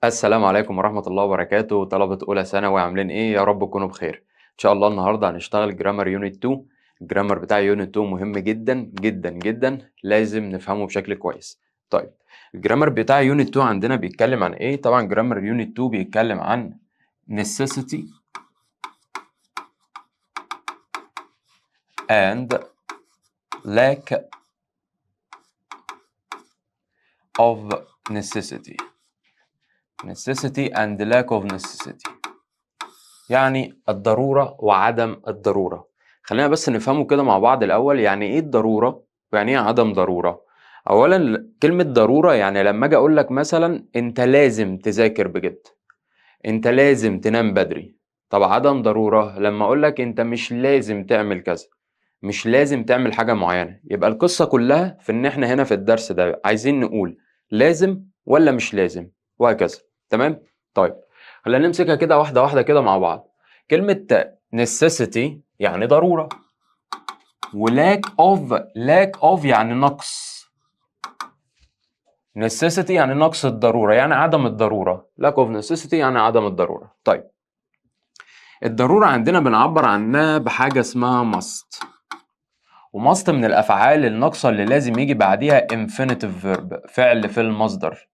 السلام عليكم ورحمة الله وبركاته، طلبة أولى ثانوي عاملين إيه؟ يا رب تكونوا بخير. إن شاء الله النهاردة هنشتغل جرامر يونت 2. الجرامر بتاع يونت 2 مهم جدا جدا جدا، لازم نفهمه بشكل كويس. طيب، الجرامر بتاع يونت 2 عندنا بيتكلم عن إيه؟ طبعا جرامر يونت 2 بيتكلم عن necessity and lack of necessity. necessity and lack of necessity يعني الضرورة وعدم الضرورة. خلينا بس نفهمه كده مع بعض الأول، يعني إيه الضرورة ويعني إيه عدم ضرورة. أولا كلمة ضرورة يعني لما أجي أقول لك مثلا أنت لازم تذاكر بجد، أنت لازم تنام بدري. طب عدم ضرورة لما أقول لك أنت مش لازم تعمل كذا، مش لازم تعمل حاجة معينة. يبقى القصة كلها في إن إحنا هنا في الدرس ده عايزين نقول لازم ولا مش لازم، وهكذا. تمام؟ طيب، خلينا نمسكها كده واحدة واحدة كده مع بعض. كلمة necessity يعني ضرورة، و lack of يعني نقص. necessity يعني نقص الضرورة، يعني عدم الضرورة. lack of necessity يعني عدم الضرورة. طيب، الضرورة عندنا بنعبر عنها بحاجة اسمها must، وماست من الأفعال الناقصة اللي لازم يجي بعديها infinitive verb، فعل في المصدر.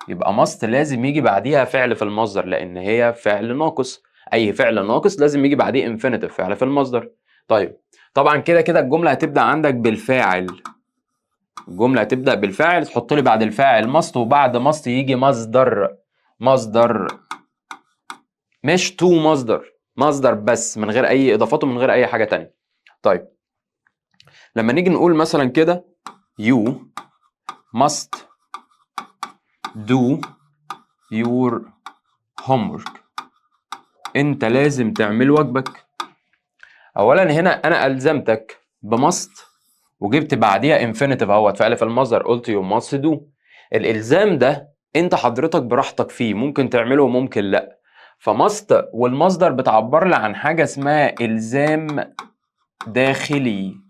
يبقى ماست لازم يجي بعديها فعل في المصدر لأن هي فعل ناقص. أي فعل ناقص لازم يجي بعديه infinitive، فعل في المصدر. طيب، طبعا كده كده الجملة هتبدأ عندك بالفاعل. الجملة هتبدأ بالفاعل، تحط لي بعد الفاعل ماست، وبعد ماست يجي مصدر. مصدر مش تو مصدر، مصدر بس من غير أي إضافات ومن غير أي حاجة تانية. طيب، لما نيجي نقول مثلا كده you must do your homework، انت لازم تعمل واجبك. اولا هنا انا الزمتك بماست وجبت بعديها infinitive اهوت، فعل في المصدر، قلت you must do. الالزام ده انت حضرتك براحتك فيه، ممكن تعمله وممكن لا. فماست والمصدر بتعبر لي عن حاجه اسمها الزام داخلي.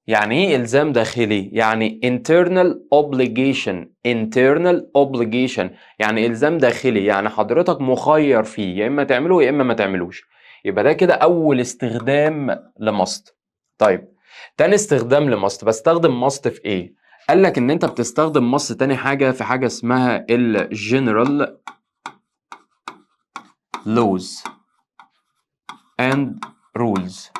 يعني ايه الزام داخلي؟ يعني internal obligation. internal obligation يعني الزام داخلي، يعني حضرتك مخير فيه، يا اما تعمله يا اما ما تعملوش. يبقى ده كده اول استخدام لماست. طيب، تاني استخدام لماست بستخدم ماست في ايه؟ قال لك ان انت بتستخدم ماست تاني حاجه في حاجه اسمها الجنرال laws and rules،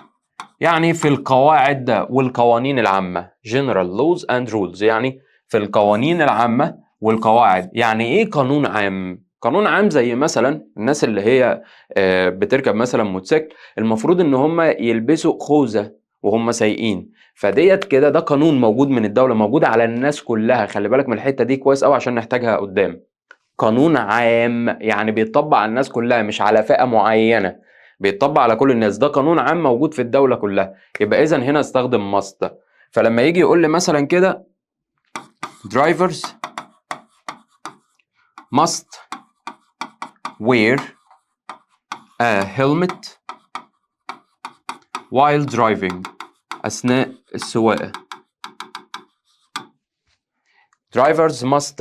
يعني في القواعد والقوانين العامة. general laws and rules يعني في القوانين العامة والقواعد. يعني ايه قانون عام؟ قانون عام زي مثلا الناس اللي هي بتركب مثلا موتوسيكل، المفروض ان هم يلبسوا خوذة وهم سايقين. فديت كده ده قانون موجود من الدولة، موجود على الناس كلها. خلي بالك من الحتة دي كويس قوي عشان نحتاجها قدام. قانون عام يعني بيطبق على الناس كلها، مش على فئة معينة، بيطبق على كل الناس. ده قانون عام موجود في الدولة كلها. يبقى إذن هنا استخدم must. فلما يجي يقول لي مثلا كده drivers must wear a helmet while driving، أثناء السواقة. drivers must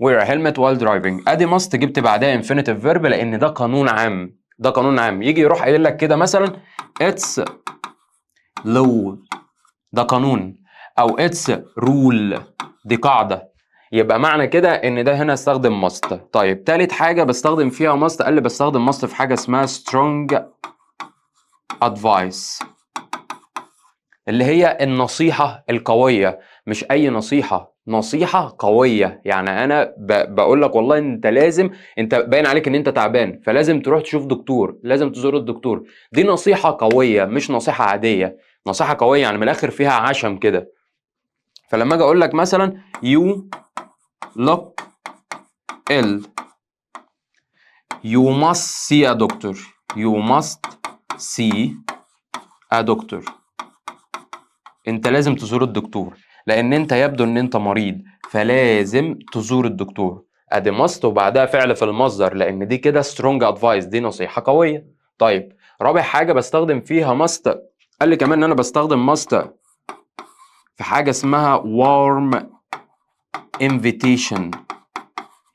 wear a helmet while driving، ادي must جبت بعدها infinitive verb لان ده قانون عام. ده قانون عام. يجي يروح قايل لك كده مثلا it's law، ده قانون، او it's rule، دي قاعدة. يبقى معنى كده ان ده هنا استخدم must. طيب، تالت حاجة بستخدم فيها must، قال لي بستخدم must في حاجة اسمها strong advice، اللي هي النصيحة القوية. مش أي نصيحة، نصيحة قوية. يعني أنا بقول لك والله أنت لازم، أنت باين عليك إن أنت تعبان فلازم تروح تشوف دكتور، لازم تزور الدكتور. دي نصيحة قوية مش نصيحة عادية. نصيحة قوية يعني من الآخر فيها عشم كده. فلما أجي أقول لك مثلا you look ill، you must see a doctor. you must see a doctor، انت لازم تزور الدكتور لان انت يبدو ان انت مريض، فلازم تزور الدكتور. ادي ماست وبعدها فعل في المصدر لان دي كده سترونج ادفايس، دي نصيحة قوية. طيب، رابع حاجة بستخدم فيها ماست، قال لي كمان ان انا بستخدم ماست في حاجة اسمها warm invitation،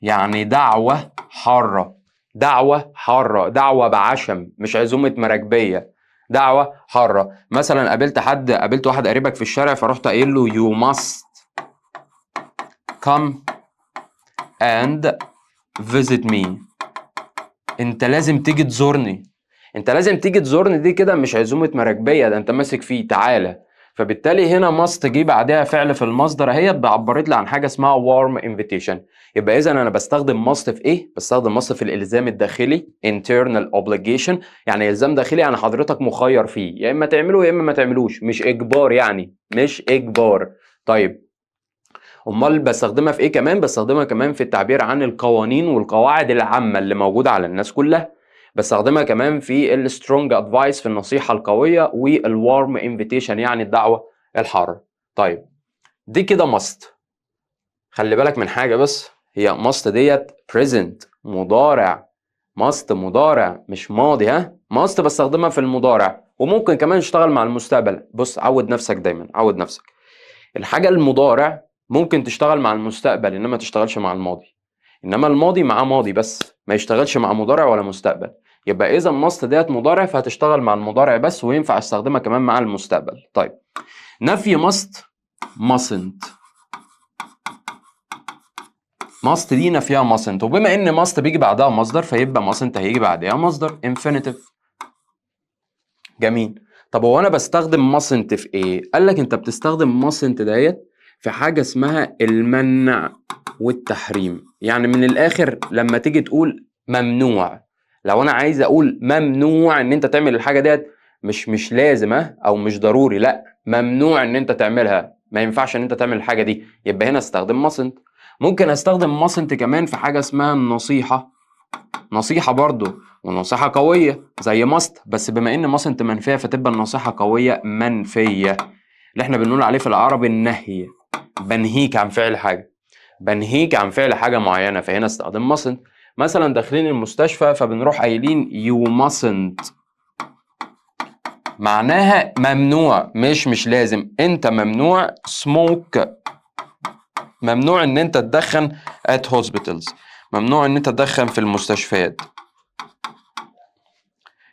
يعني دعوة حارة، دعوة حارة، دعوة بعشم، مش عزومة مراكبية، دعوة حارة. مثلا قابلت واحد قريبك في الشارع، فرحت قايل له you must come and visit me. انت لازم تيجي تزورني، انت لازم تيجي تزورني، دي كده مش عزومة مراكبية، ده انت ماسك فيه تعالى. فبالتالي هنا must جه بعدها فعل في المصدر اهي، عبرت لي عن حاجة اسمها warm invitation. يبقى اذا انا بستخدم must في ايه؟ بستخدم must في الالزام الداخلي internal obligation، يعني الزام داخلي، يعني حضرتك مخير فيه، يا اما تعمله يا اما ما تعملوش، مش اجبار، يعني مش اجبار. طيب امال بستخدمها في ايه كمان؟ بستخدمها كمان في التعبير عن القوانين والقواعد العامة اللي موجودة على الناس كلها. بستخدمها كمان في السترونج ادفايس، في النصيحة القوية، والوارم انفيتيشن يعني الدعوة الحارة. طيب دي كده ماست. خلي بالك من حاجة بس، هي ماست ديت بريزنت، مضارع، ماست مضارع مش ماضي. ها، ماست بستخدمها في المضارع، وممكن كمان اشتغل مع المستقبل. بص عود نفسك دايما، عود نفسك، الحاجة المضارع ممكن تشتغل مع المستقبل انما تشتغلش مع الماضي، انما الماضي معاه ماضي بس، ما يشتغلش مع مضارع ولا مستقبل. يبقى اذا ماست ديت مضارع، فهتشتغل مع المضارع بس، وينفع استخدمها كمان مع المستقبل. طيب نفي ماست mustn't. ماست دي نفيها mustn't، وبما ان ماست بيجي بعدها مصدر، فيبقى mustn't هيجي بعدها مصدر infinitive. جميل. طب هو انا بستخدم mustn't في ايه؟ قال لك انت بتستخدم mustn't ديت في حاجه اسمها المنع والتحريم. يعني من الاخر لما تيجي تقول ممنوع، لو انا عايز اقول ممنوع ان انت تعمل الحاجه ديت، مش لازم او مش ضروري، لا ممنوع ان انت تعملها، ما ينفعش ان انت تعمل الحاجه دي، يبقى هنا استخدم mustn't. ممكن استخدم mustn't كمان في حاجه اسمها النصيحه، نصيحة برضو، ونصيحة قوية زي ماست، بس بما ان ماست منفية فتبقى النصيحة قوية منفية، اللي احنا بنقول عليه في العربي النهي، بنهيك عن فعل حاجة، بنهيك عن فعل حاجة معينة، فهنا استخدم ماست. مثلا داخلين المستشفى فبنروح قايلين you mustn't، معناها ممنوع، مش لازم، انت ممنوع smoke، ممنوع ان انت تدخن at hospitals، ممنوع ان انت تدخن في المستشفيات.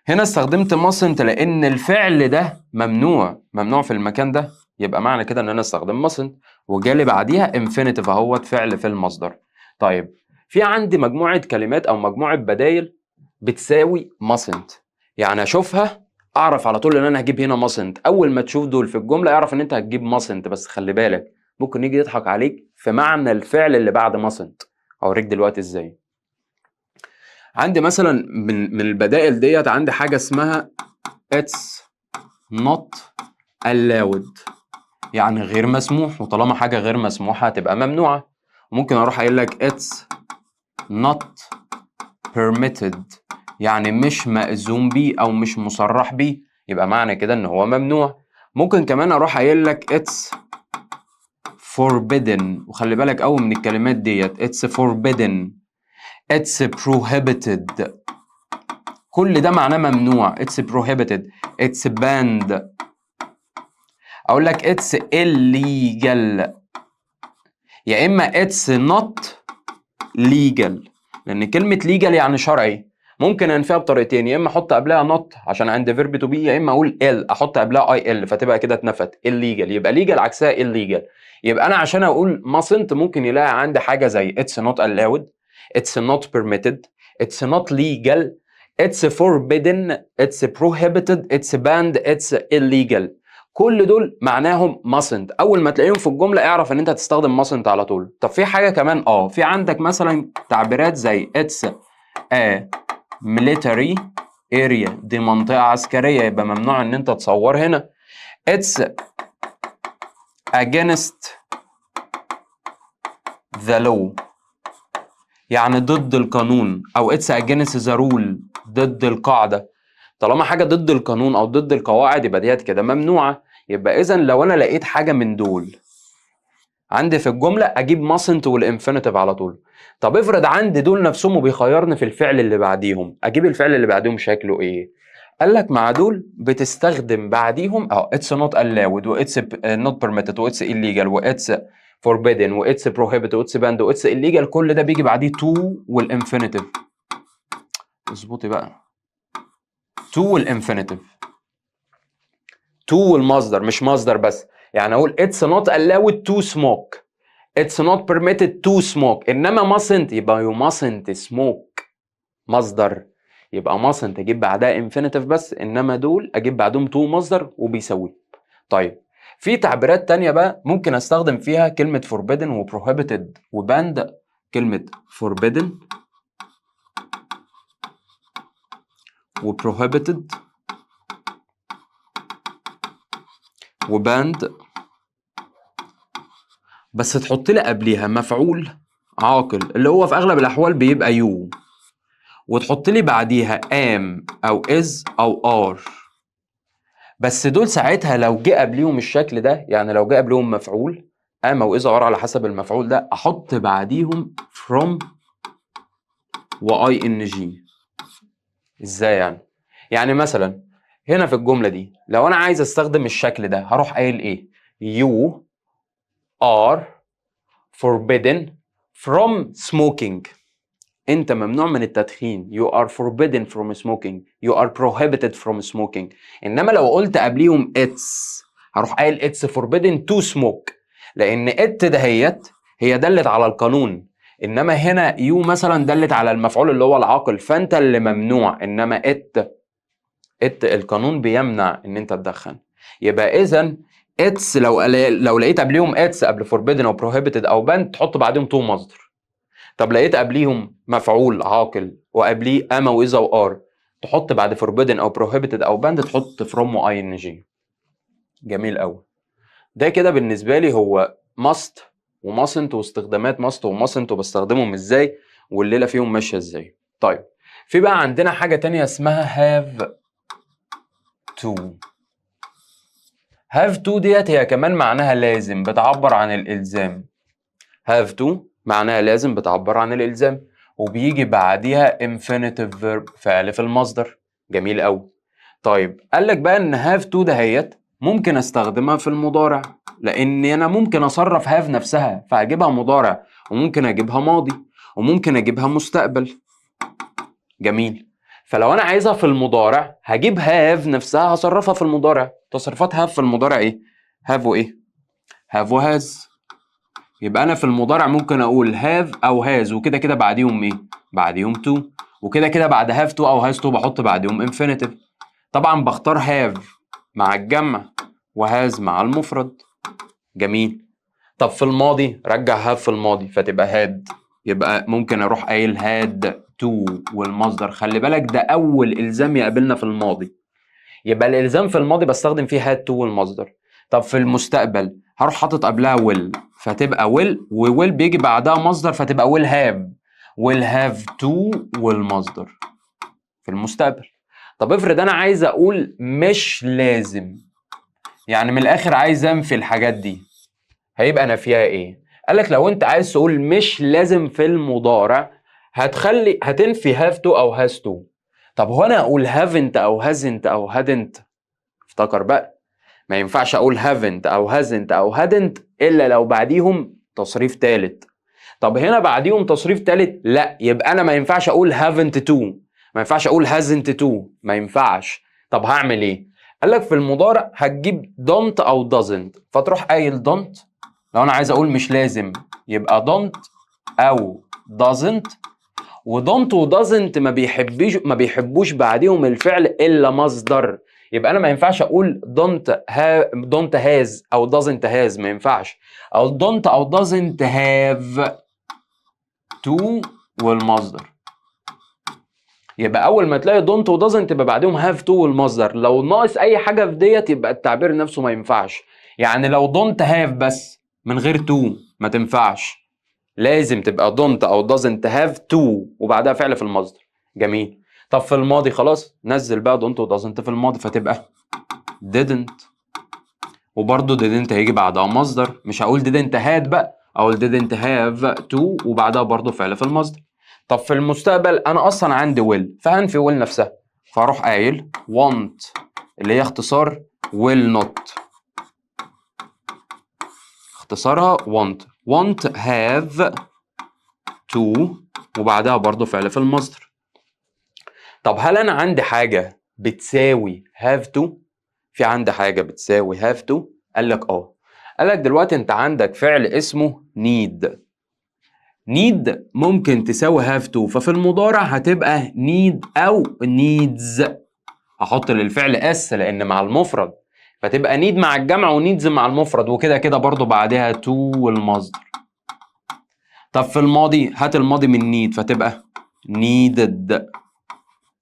هنا استخدمت mustn't لان الفعل ده ممنوع، ممنوع في المكان ده، يبقى معنى كده ان انا استخدم mustn't، وجالي بعديها infinitive اهوت فعل في المصدر. طيب في عندي مجموعة كلمات او مجموعة بدايل بتساوي mustn't، يعني اشوفها اعرف على طول ان انا هجيب هنا mustn't. اول ما تشوف دول في الجملة اعرف ان انت هتجيب mustn't، بس خلي بالك ممكن يجي يضحك عليك في معنى الفعل اللي بعد mustn't، هوريك دلوقتي ازاي. عندي مثلا من البدائل ديت، عندي حاجة اسمها it's not allowed، يعني غير مسموح، وطالما حاجة غير مسموحة هتبقى ممنوعة. ممكن اروح قايل لك it's not permitted، يعني مش مأذون بيه او مش مصرح بيه، يبقى معنى كده ان هو ممنوع. ممكن كمان اروح قايل لك it's forbidden، وخلي بالك قوي من الكلمات ديت، it's forbidden، it's prohibited، كل ده معناه ممنوع. it's prohibited، it's banned، اقول لك it's illegal، يا اما it's not legal، لان كلمة legal يعني شرعي. ممكن انفيها بطريقتين، يا اما احط قبلها not عشان عند verb to be، يا اما اقول احط قبلها il فتبقى كده اتنفت illegal، يبقى legal عكسها illegal. يبقى انا عشان اقول mustn't ممكن يلاقي عندي حاجة زي it's not allowed، it's not permitted، it's not legal، it's forbidden، it's prohibited، it's banned، it's illegal. كل دول معناهم mustn't، اول ما تلاقيهم في الجمله اعرف ان انت هتستخدم mustn't على طول. طب في حاجه كمان، في عندك مثلا تعبيرات زي it's a military area، دي منطقه عسكريه، يبقى ممنوع ان انت تصور هنا. it's against the law، يعني ضد القانون، او it's against the rule، ضد القاعده. طالما حاجه ضد القانون او ضد القواعد يبقى ديت كده ممنوعه. يبقى اذا لو انا لقيت حاجه من دول عندي في الجمله اجيب mustn't والانفينيتيف على طول. طب افرض عندي دول نفسهم وبيخيرني في الفعل اللي بعديهم، اجيب الفعل اللي بعديهم شكله ايه؟ قال لك مع دول بتستخدم بعديهم it's not allowed و it's not permitted و it's illegal و it's forbidden و it's prohibited و it's banned و it's illegal، كل ده بيجي بعديه to والinfinitive. اظبطي بقى. to والinfinitive. to والمصدر، مش مصدر بس. يعني اقول it's not allowed to smoke، it's not permitted to smoke، انما mustn't يبقى you mustn't smoke. مصدر يبقى mustn't اجيب بعدها infinitive بس، انما دول اجيب بعدهم to مصدر وبيساوي. طيب في تعبيرات تانية بقى ممكن استخدم فيها كلمة forbidden و prohibited و banned. كلمة forbidden و prohibited و banned، بس تحط لي قبليها مفعول عاقل اللي هو في اغلب الاحوال بيبقى يو، وتحط لي بعديها am او is او are. بس دول ساعتها لو جه قبليهم الشكل ده، يعني لو جه قبليهم مفعول am او is او are على حسب المفعول ده، احط بعديهم from و ing. ازاي يعني؟ يعني مثلا هنا في الجملة دي لو انا عايز استخدم الشكل ده هروح قايل ايه؟ you are forbidden from smoking. انت ممنوع من التدخين. you are forbidden from smoking. you are prohibited from smoking. انما لو قلت قبليهم it's هروح قايل it's forbidden to smoke، لان it دهيت هي دلت على القانون، انما هنا you مثلا دلت على المفعول اللي هو العاقل، فانت اللي ممنوع، انما it القانون بيمنع ان انت تدخن. يبقى اذا it's لو لقيت قبليهم it's قبل forbidden او prohibited او banned تحط بعدهم to مصدر. طب لقيت قبليهم مفعول عاقل وقبليه am او is او are تحط بعد forbidden او prohibited او banned تحط from و ing. جميل قوي. ده كده بالنسبه لي هو must و mustn't واستخدامات must و mustn't وبستخدمهم ازاي والليله فيهم ماشيه ازاي. طيب في بقى عندنا حاجه تانية اسمها have to. have to ديت هي كمان معناها لازم، بتعبر عن الالزام. have to معناها لازم بتعبر عن الالزام، وبيجي بعديها infinitive verb فعل في المصدر. جميل قوي. طيب قال لك بقى ان have to دهيت ممكن استخدمها في المضارع، لان انا ممكن اصرف have نفسها فاجيبها مضارع، وممكن اجيبها ماضي، وممكن اجيبها مستقبل. جميل. فلو انا عايزها في المضارع هجيب have نفسها هصرفها في المضارع. تصرفات have في المضارع ايه؟ have وايه؟ have وhas. يبقى انا في المضارع ممكن اقول have او has وكده كده بعديهم ايه؟ بعديهم to، وكده كده بعد have to او has to بحط بعديهم infinitive. طبعا بختار have مع الجمع وhas مع المفرد. جميل. طب في الماضي رجع have في الماضي فتبقى had، يبقى ممكن اروح قايل had to والمصدر. خلي بالك ده اول الزام يقابلنا في الماضي، يبقى الالزام في الماضي بستخدم فيه had to والمصدر. طب في المستقبل هروح حاطط قبلها will فتبقى will، وwill بيجي بعدها مصدر فتبقى will have to والمصدر في المستقبل. طب افرض انا عايز اقول مش لازم، يعني من الاخر عايز انفي الحاجات دي، هيبقى انا فيها ايه؟ قالك لو انت عايز تقول مش لازم في المضارع هتنفي have to او has to. طب هو انا اقول haven't او hasn't او hadn't؟ افتكر بقى، ما ينفعش اقول haven't او hasn't او hadn't الا لو بعديهم تصريف ثالث. طب هنا بعديهم تصريف ثالث لا، يبقى انا ما ينفعش اقول haven't to، ما ينفعش اقول hasn't to، ما ينفعش. طب هعمل ايه؟ قال لك في المضارع هتجيب don't او doesn't، فتروح قايل don't. لو انا عايز اقول مش لازم يبقى don't او doesn't، ودونت ودازنت ما بيحبوش بعديهم الفعل الا مصدر. يبقى انا ما ينفعش اقول don't has او doesn't has، ما ينفعش. او don't او doesn't have to والمصدر. يبقى اول ما تلاقي don't و doesn't يبقى بعدهم have to والمصدر. لو ناقص اي حاجه في ديت يبقى التعبير نفسه ما ينفعش. يعني لو don't have بس من غير to ما تنفعش، لازم تبقى don't او doesn't have to وبعدها فعل في المصدر. جميل. طب في الماضي خلاص نزل بقى don't و doesn't في الماضي فتبقى didn't، وبرضه didn't هيجي بعدها مصدر، مش هقول didn't had بقى، اقول didn't have to وبعدها برضه فعل في المصدر. طب في المستقبل انا اصلا عندي will فهنفي will نفسها، فاروح قايل want اللي هي اختصار will not، اختصارها want want have to وبعدها برضو فعل في المصدر. طب هل انا عندي حاجة بتساوي have to؟ في عندي حاجة بتساوي have to؟ قال لك قال لك دلوقتي انت عندك فعل اسمه need. need ممكن تساوي have to، ففي المضارع هتبقى need او needs. هحط للفعل اس لان مع المفرد، فتبقى need مع الجمع ونيدز مع المفرد، وكده كده برضو بعدها to والمصدر. طب في الماضي هات الماضي من need فتبقى needed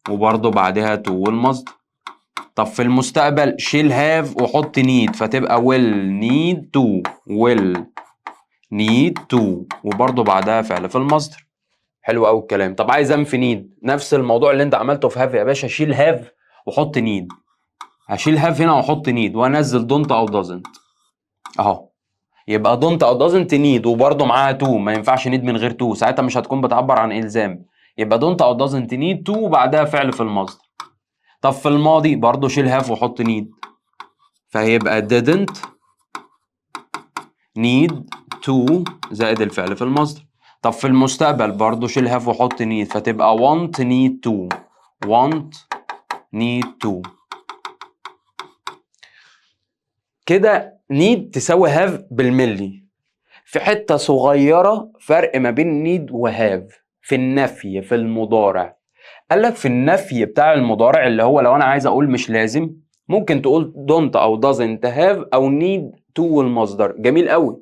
وبرضو بعدها to والمصدر. طب في المستقبل شيل have وحط need فتبقى will need to need to وبرضو بعدها فعل في المصدر. حلو قوي الكلام. طب عايز انفي need، نفس الموضوع اللي انت عملته في have يا باشا، شيل have وحط need. هشيل have هنا واحط need وانزل don't او doesn't اهو. يبقى don't او doesn't need وبرضه معاها to، ما ينفعش need من غير to، ساعتها مش هتكون بتعبر عن الزام. يبقى don't او doesn't need to وبعدها فعل في المصدر. طب في الماضي برضه شيل have وحط need، فهيبقى didn't need to زائد الفعل في المصدر. طب في المستقبل برضه شيل have وحط need فتبقى want need to. كده need تساوي have بالملي. في حتة صغيرة فرق ما بين need وهاف في النفي في المضارع. قال لك في النفي بتاع المضارع اللي هو لو انا عايز اقول مش لازم، ممكن تقول don't او doesn't have او need to والمصدر، جميل قوي.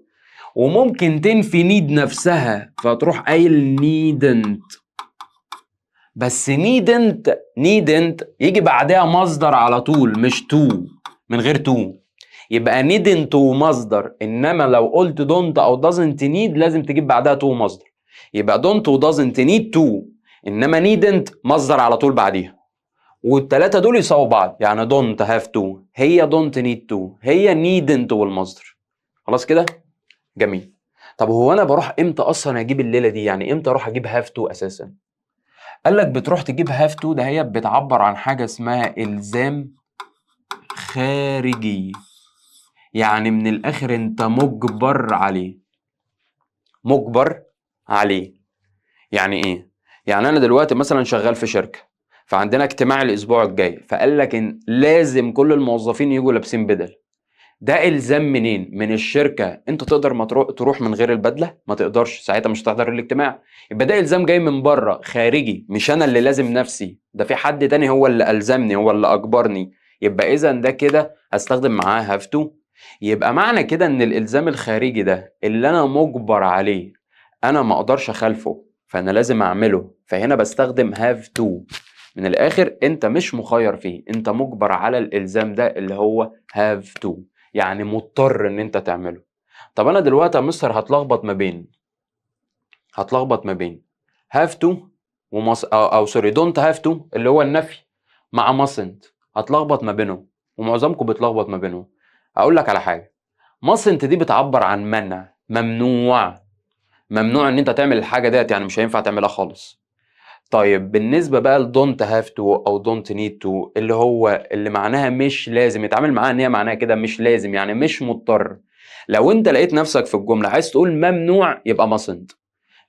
وممكن تنفي need نفسها فتروح قايل needn't، بس needn't يجي بعدها مصدر على طول مش to، من غير to. يبقى needn't ومصدر، انما لو قلت don't او doesn't need لازم تجيب بعدها to مصدر. يبقى don't و doesn't need to، انما needn't مصدر على طول بعديها. والتلاتة دول يساووا بعض، يعني don't have to هي don't need to هي needn't والمصدر. خلاص كده؟ جميل. طب هو انا بروح امتى اصلا اجيب الليلة دي؟ يعني امتى اروح اجيب have to اساسا؟ قال لك بتروح تجيب have to ده هي بتعبر عن حاجة اسمها الزام خارجي. يعني من الاخر انت مجبر عليه. مجبر عليه يعني ايه؟ يعني انا دلوقتي مثلا شغال في شركه، فعندنا اجتماع الاسبوع الجاي، فقال لك ان لازم كل الموظفين يجوا لابسين بدل. ده الزام منين؟ من الشركه. انت تقدر ما تروح من غير البدله؟ ما تقدرش، ساعتها مش هتحضر الاجتماع. يبقى ده الزام جاي من بره خارجي، مش انا اللي لازم نفسي، ده في حد تاني هو اللي الزمني، هو اللي اجبرني. يبقى اذا ده كده هستخدم معاه have to. يبقى معنى كده ان الالزام الخارجي ده اللي انا مجبر عليه، انا ما اقدرش اخالفه، فانا لازم اعمله، فهنا بستخدم have to. من الاخر انت مش مخير فيه، انت مجبر على الالزام ده اللي هو have to، يعني مضطر ان انت تعمله. طب انا دلوقتي يا مستر هتلخبط ما بين have to او سوري don't have to اللي هو النفي مع mustn't، هتلخبط ما بينهم، ومعظمكم بتلخبط ما بينهم. اقول لك على حاجه، mustn't دي بتعبر عن منع، ممنوع ان انت تعمل الحاجه ديت، يعني مش هينفع تعملها خالص. طيب بالنسبه بقى ل don't have to او don't need to اللي هو اللي معناها مش لازم، اتعامل معاها ان هي معناها كده مش لازم، يعني مش مضطر. لو انت لقيت نفسك في الجمله عايز تقول ممنوع يبقى mustn't.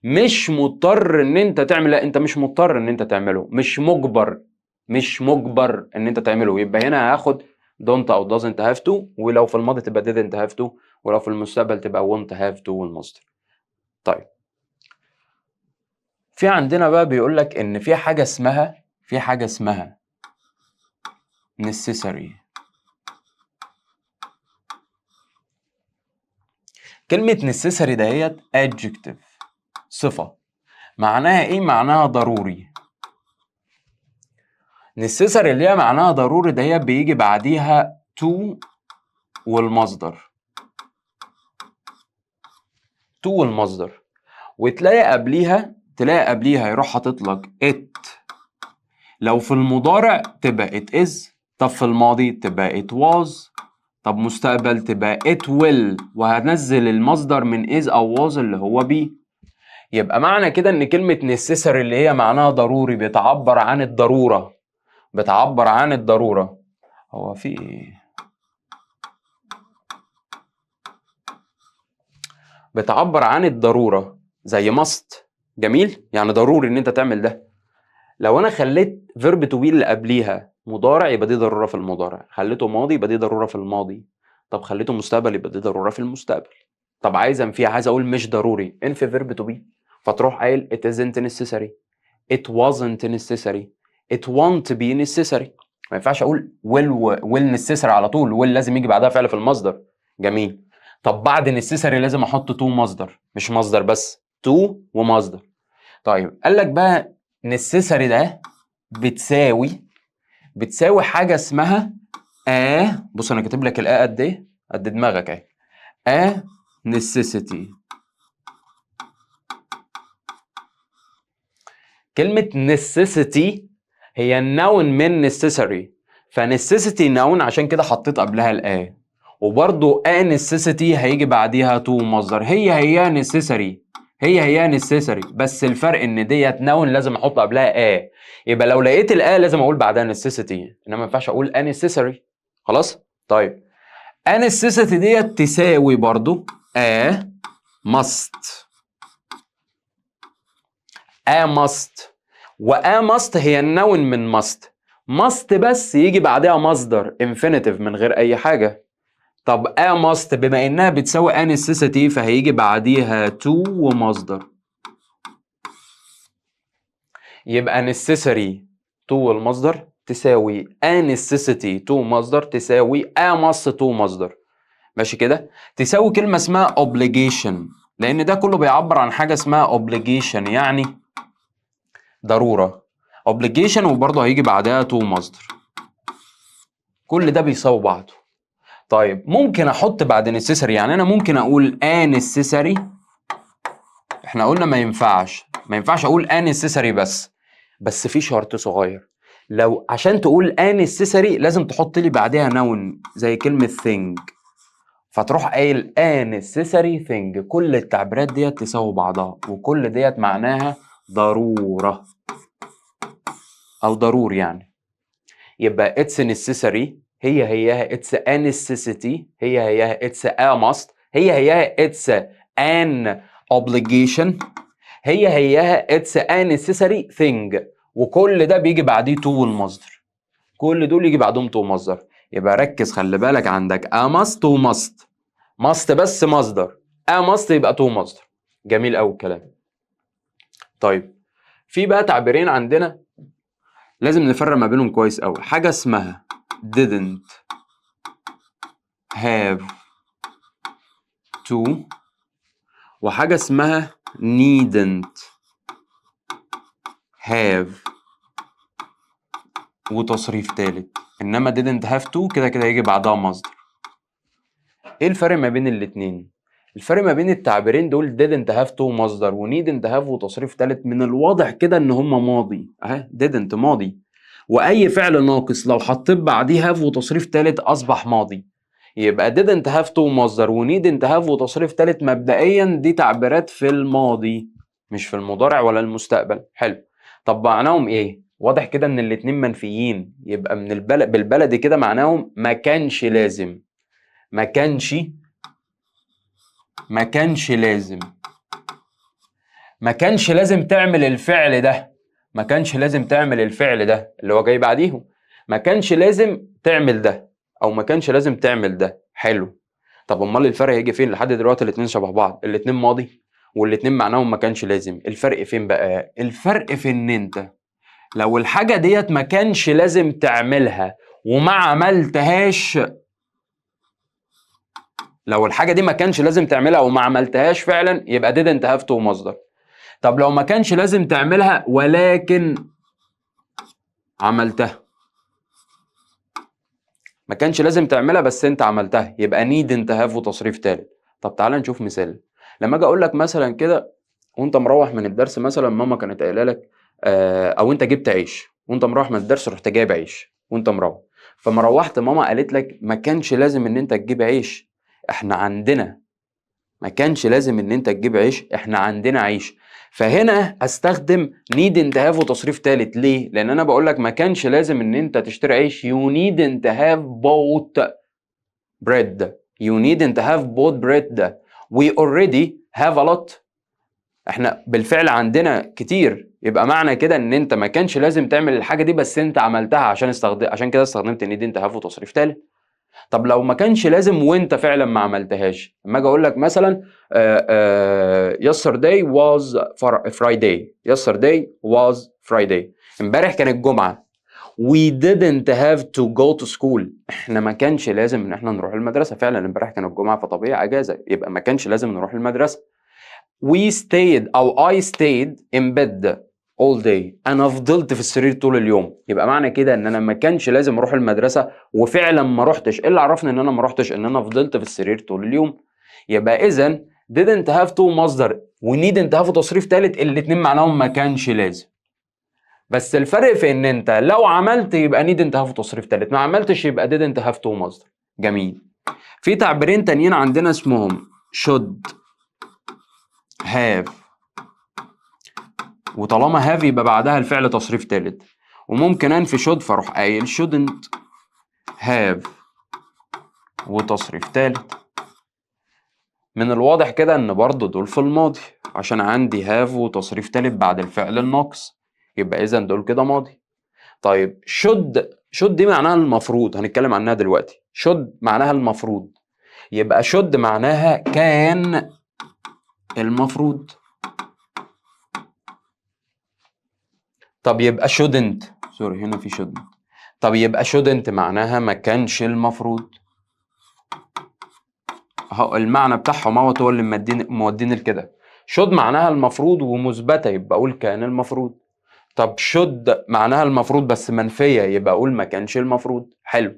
مش مضطر ان انت تعمل، لا انت مش مضطر ان انت تعمله، مش مجبر ان انت تعمله، يبقى هنا هاخد don't او doesn't have to، ولو في الماضي تبقى didn't have to، ولو في المستقبل تبقى won't have to والمصدر. طيب في عندنا بقى بيقول لك ان في حاجه اسمها necessary. كلمه necessary دهيت adjective، صفه. معناها ايه؟ معناها ضروري. necessary اللي هي معناها ضروري دهيت بيجي بعديها to والمصدر، وتلاقي قبليها يروح حاطط لك it. لو في المضارع تبقى it is، طب في الماضي تبقى it was، طب مستقبل تبقى it will، وهنزل المصدر من is او was اللي هو be. يبقى معنى كده ان كلمة necessary اللي هي معناها ضروري بتعبر عن الضرورة. هو في ايه؟ بتعبر عن الضرورة زي must. جميل، يعني ضروري ان انت تعمل ده. لو انا خليت verb to be اللي قبليها مضارع يبقى دي ضرورة في المضارع، خليته ماضي يبقى دي ضرورة في الماضي، طب خليته مستقبل يبقى دي ضرورة في المستقبل. طب عايز انفيها، عايز اقول مش ضروري، انفي verb to be، فتروح قايل it isn't necessary، it wasn't necessary، it won't be necessary. ما ينفعش اقول will necessary على طول، will لازم يجي بعدها فعل في المصدر. جميل. طب بعد necessary لازم احط to مصدر، مش مصدر بس، to ومصدر. طيب قال لك بقى necessary ده بتساوي حاجه اسمها بص انا كاتب لك قد ايه، قد دماغك اهي، necessity. كلمة necessity هي noun من necessary، فnecessity noun عشان كده حطيت قبلها وبرضو necessity هيجي بعديها to مصدر، هي necessary، بس الفرق ان ديت noun لازم احط قبلها يبقى لو لقيت لازم اقول بعدها necessity، انما ما ينفعش اقول necessary. خلاص؟ طيب necessity ديت تساوي برضو must. must must هي النون من must بس يجي بعدها مصدر infinitive من غير اي حاجه. طب must بما انها بتساوي necessity فهيجي بعديها to ومصدر، يبقى necessary to المصدر تساوي necessity to مصدر تساوي must to مصدر. ماشي كده؟ تساوي كلمه اسمها obligation، لان ده كله بيعبر عن حاجه اسمها obligation، يعني ضروره. obligation وبرضه هيجي بعدها to مصدر، كل ده بيساوي بعضه. طيب ممكن احط بعد necessary، يعني انا ممكن اقول necessary، احنا قلنا ما ينفعش اقول necessary بس في شرط صغير، لو عشان تقول necessary لازم تحط لي بعدها noun زي كلمة thing، فتروح قايل necessary thing. كل التعبيرات ديت تساوي بعضها، وكل ديت معناها ضرورة او ضرور يعني. يبقى it's necessary هي it's a necessity هي it's a must هي it's an obligation هي it's a necessary thing، وكل ده بيجي بعديه to المصدر، كل دول يجي بعدهم to مصدر. يبقى ركز، خلي بالك عندك a must و must بس مصدر، a must يبقى to مصدر. جميل قوي الكلام. طيب في بقى تعبيرين عندنا لازم نفرق ما بينهم كويس قوي، حاجة اسمها didn't have to، وحاجة اسمها needn't have وتصريف تالت. انما didn't have to كده كده يجي بعدها مصدر. ايه الفرق ما بين الاتنين؟ الفرق ما بين التعبيرين دول didn't have to مصدر و needn't have وتصريف تالت، من الواضح كده ان هما ماضي didn't ماضي، واي فعل ناقص لو حطيت بعديه have وتصريف تالت اصبح ماضي. يبقى didn't have to مصدر و needn't have وتصريف تالت مبدئيا دي تعبيرات في الماضي مش في المضارع ولا المستقبل. حلو. طب معناهم ايه؟ واضح كده ان الاتنين منفيين، يبقى من بالبلدي كده معناهم ما كانش لازم، ما كانش لازم تعمل الفعل ده، ما كانش لازم تعمل الفعل ده اللي هو جاي بعديهم، ما كانش لازم تعمل ده او ما كانش لازم تعمل ده. حلو. طب امال الفرق هيجي فين؟ لحد دلوقتي الاتنين شبه بعض، الاتنين ماضي والاتنين معناهم ما كانش لازم. الفرق فين بقى؟ الفرق في ان انت لو الحاجة ديت ما كانش لازم تعملها وما عملتهاش، لو الحاجة دي ما كانش لازم تعملها وما عملتهاش فعلا يبقى didn't have to مصدر. طب لو ما كانش لازم تعملها ولكن عملتها، ما كانش لازم تعملها بس انت عملتها، يبقى needn't have وتصريف تالت. طب تعالى نشوف مثال. لما اجي اقول لك مثلا كده وانت مروح من الدرس، مثلا ماما كانت قايله لك او انت جبت عيش وانت مروح من الدرس، رحت جايب عيش وانت مروح، فما روحت ماما قالت لك ما كانش لازم ان انت تجيب عيش، احنا عندنا، ما كانش لازم ان انت تجيب عيش، احنا عندنا عيش. فهنا استخدم needn't have وتصريف تالت. ليه؟ لان انا بقول لك ما كانش لازم ان انت تشتري عيش. you needn't have bought bread، you needn't have bought bread. we already have a lot. احنا بالفعل عندنا كتير، يبقى معنى كده ان انت ما كانش لازم تعمل الحاجه دي بس انت عملتها عشان كده استخدمت need انت have وتصريف تالت. طب لو ما كانش لازم وانت فعلا ما عملتهاش، لما اجي اقول لك مثلا yesterday was Friday. yesterday was Friday. امبارح كانت جمعه. we didn't have to go to school. احنا ما كانش لازم ان احنا نروح المدرسه، فعلا امبارح كانت جمعه فطبيعي اجازه، يبقى ما كانش لازم نروح المدرسه. we stayed او I stayed in bed all day. انا فضلت في السرير طول اليوم، يبقى معنى كده ان انا ما كانش لازم اروح المدرسه وفعلا ما روحتش. ايه اللي عرفني ان انا ما روحتش؟ ان انا فضلت في السرير طول اليوم. يبقى اذا didn't have to مصدر و needn't have تصريف ثالث، الاتنين معناهم ما كانش لازم. بس الفرق في ان انت لو عملت يبقى needn't have تصريف ثالث، ما عملتش يبقى didn't have to مصدر. جميل. في تعبيرين تانيين عندنا اسمهم should have، وطالما have يبقى بعدها الفعل تصريف ثالث، وممكن انفي should فاروح قايل shouldn't have وتصريف ثالث. من الواضح كده ان برضو دول في الماضي عشان عندي have وتصريف ثالث بعد الفعل الناقص، يبقى اذا دول كده ماضي. طيب should دي معناها المفروض، هنتكلم عنها دلوقتي. should معناها المفروض، يبقى should معناها كان المفروض. طب يبقى shouldn't، سوري هنا في shouldn't. طب يبقى shouldn't معناها ما كانش المفروض. اهو المعنى بتاعهم هو اللي موديني لكده. should معناها المفروض ومثبته، يبقى اقول كان المفروض. طب should معناها المفروض بس منفيه، يبقى اقول ما كانش المفروض. حلو.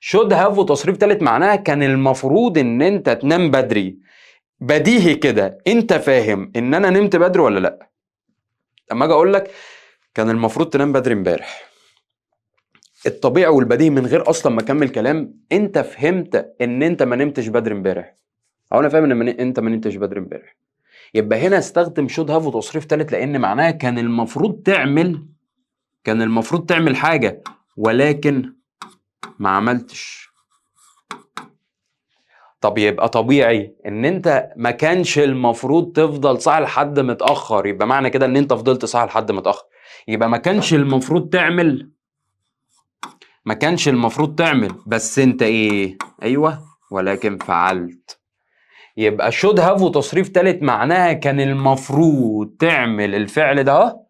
should have وتصريف ثالث معناها كان المفروض ان انت تنام بدري. بديهي كده انت فاهم ان انا نمت بدري ولا لا؟ لما اجي اقول لك كان المفروض تنام بدري امبارح، الطبيعي والبديهي من غير اصلا ما اكمل كلام انت فهمت ان انت ما نمتش بدري امبارح، او انا فاهم ان انت ما نمتش بدري امبارح. يبقى هنا استخدم should have وتصريف ثالث لان معناها كان المفروض تعمل حاجه ولكن ما عملتش. طب يبقى طبيعي ان انت ما كانش المفروض تفضل صاحي لحد متاخر، يبقى معنى كده ان انت فضلت صاحي لحد متاخر، يبقى ما كانش المفروض تعمل بس انت ايه؟ ايوه ولكن فعلت. يبقى should have وتصريف ثالث معناها كان المفروض تعمل الفعل ده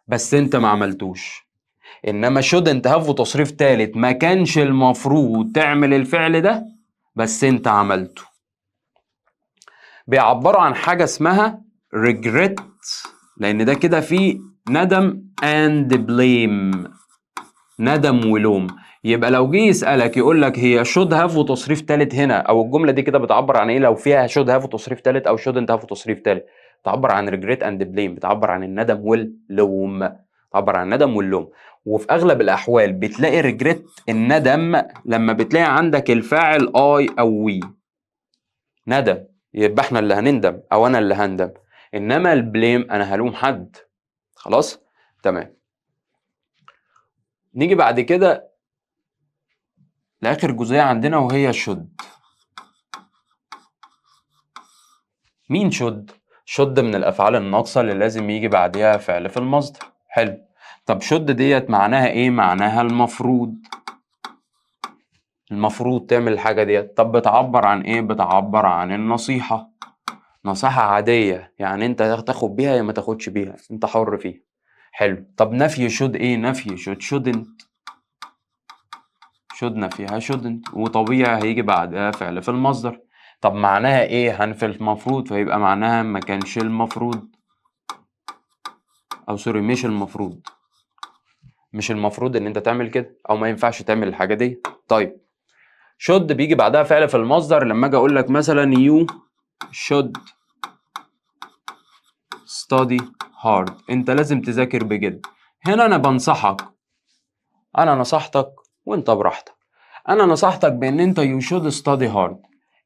بس انت ما عملتوش. انما shouldn't have وتصريف ثالث ما كانش المفروض تعمل الفعل ده بس انت عملته. بيعبروا عن حاجة اسمها regret، لان ده كده فيه ندم and blame، ندم ولوم. يبقى لو جه يسألك يقول لك هي should have وتصريف ثالث هنا، او الجملة دي كده بتعبر عن ايه لو فيها should have وتصريف ثالث او shouldn't have وتصريف ثالث؟ بتعبر عن regret and blame، بتعبر عن الندم واللوم، وفي اغلب الاحوال بتلاقي regret الندم لما بتلاقي عندك الفاعل I او we. ندم يبقى احنا اللي هنندم او انا اللي هندم، انما البليم انا هلوم حد. خلاص تمام. نيجي بعد كده لاخر جزئيه عندنا وهي should. مين should؟ should من الافعال الناقصه اللي لازم يجي بعدها فعل في المصدر. حلو. طب should ديت معناها ايه؟ معناها المفروض تعمل الحاجه ديت. طب بتعبر عن ايه؟ بتعبر عن النصيحه، نصيحه عاديه يعني انت تاخد بيها يا ما تاخدش بيها، انت حر فيها. حلو. طب نفي should ايه؟ نفي shouldn't. should نفيها shouldn't، وطبيعي هيجي بعدها فعل في المصدر. طب معناها ايه؟ هنفي المفروض فيبقى معناها ما كانش المفروض، او سوري مش المفروض ان انت تعمل كده، او ما ينفعش تعمل الحاجه دي. طيب should بيجي بعدها فعل في المصدر. لما اجي اقول لك مثلا you should study hard، انت لازم تذاكر بجد. هنا انا بنصحك، انا نصحتك وانت براحتك. انا نصحتك بان انت you should study hard،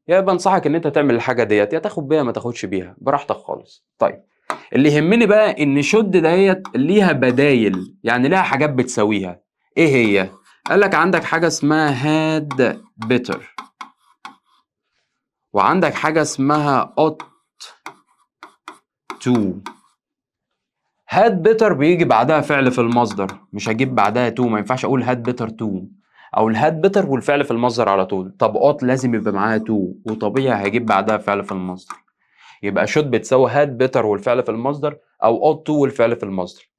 يا بنصحك ان انت تعمل الحاجه ديت، يا تاخد بيها ما تاخدش بيها براحتك خالص. طيب اللي يهمني بقى ان should ديت ليها بدايل، يعني ليها حاجات بتساويها. ايه هي؟ قال لك عندك حاجه اسمها had better وعندك حاجة اسمها ought to. had better بيجي بعدها فعل في المصدر، مش هجيب بعدها to، ما ينفعش اقول had better to او الهاد better والفعل في المصدر على طول. طب ought لازم يبقى معاها to، وطبيعي هجيب بعدها فعل في المصدر. يبقى should بتساوي had better والفعل في المصدر، او ought to والفعل في المصدر.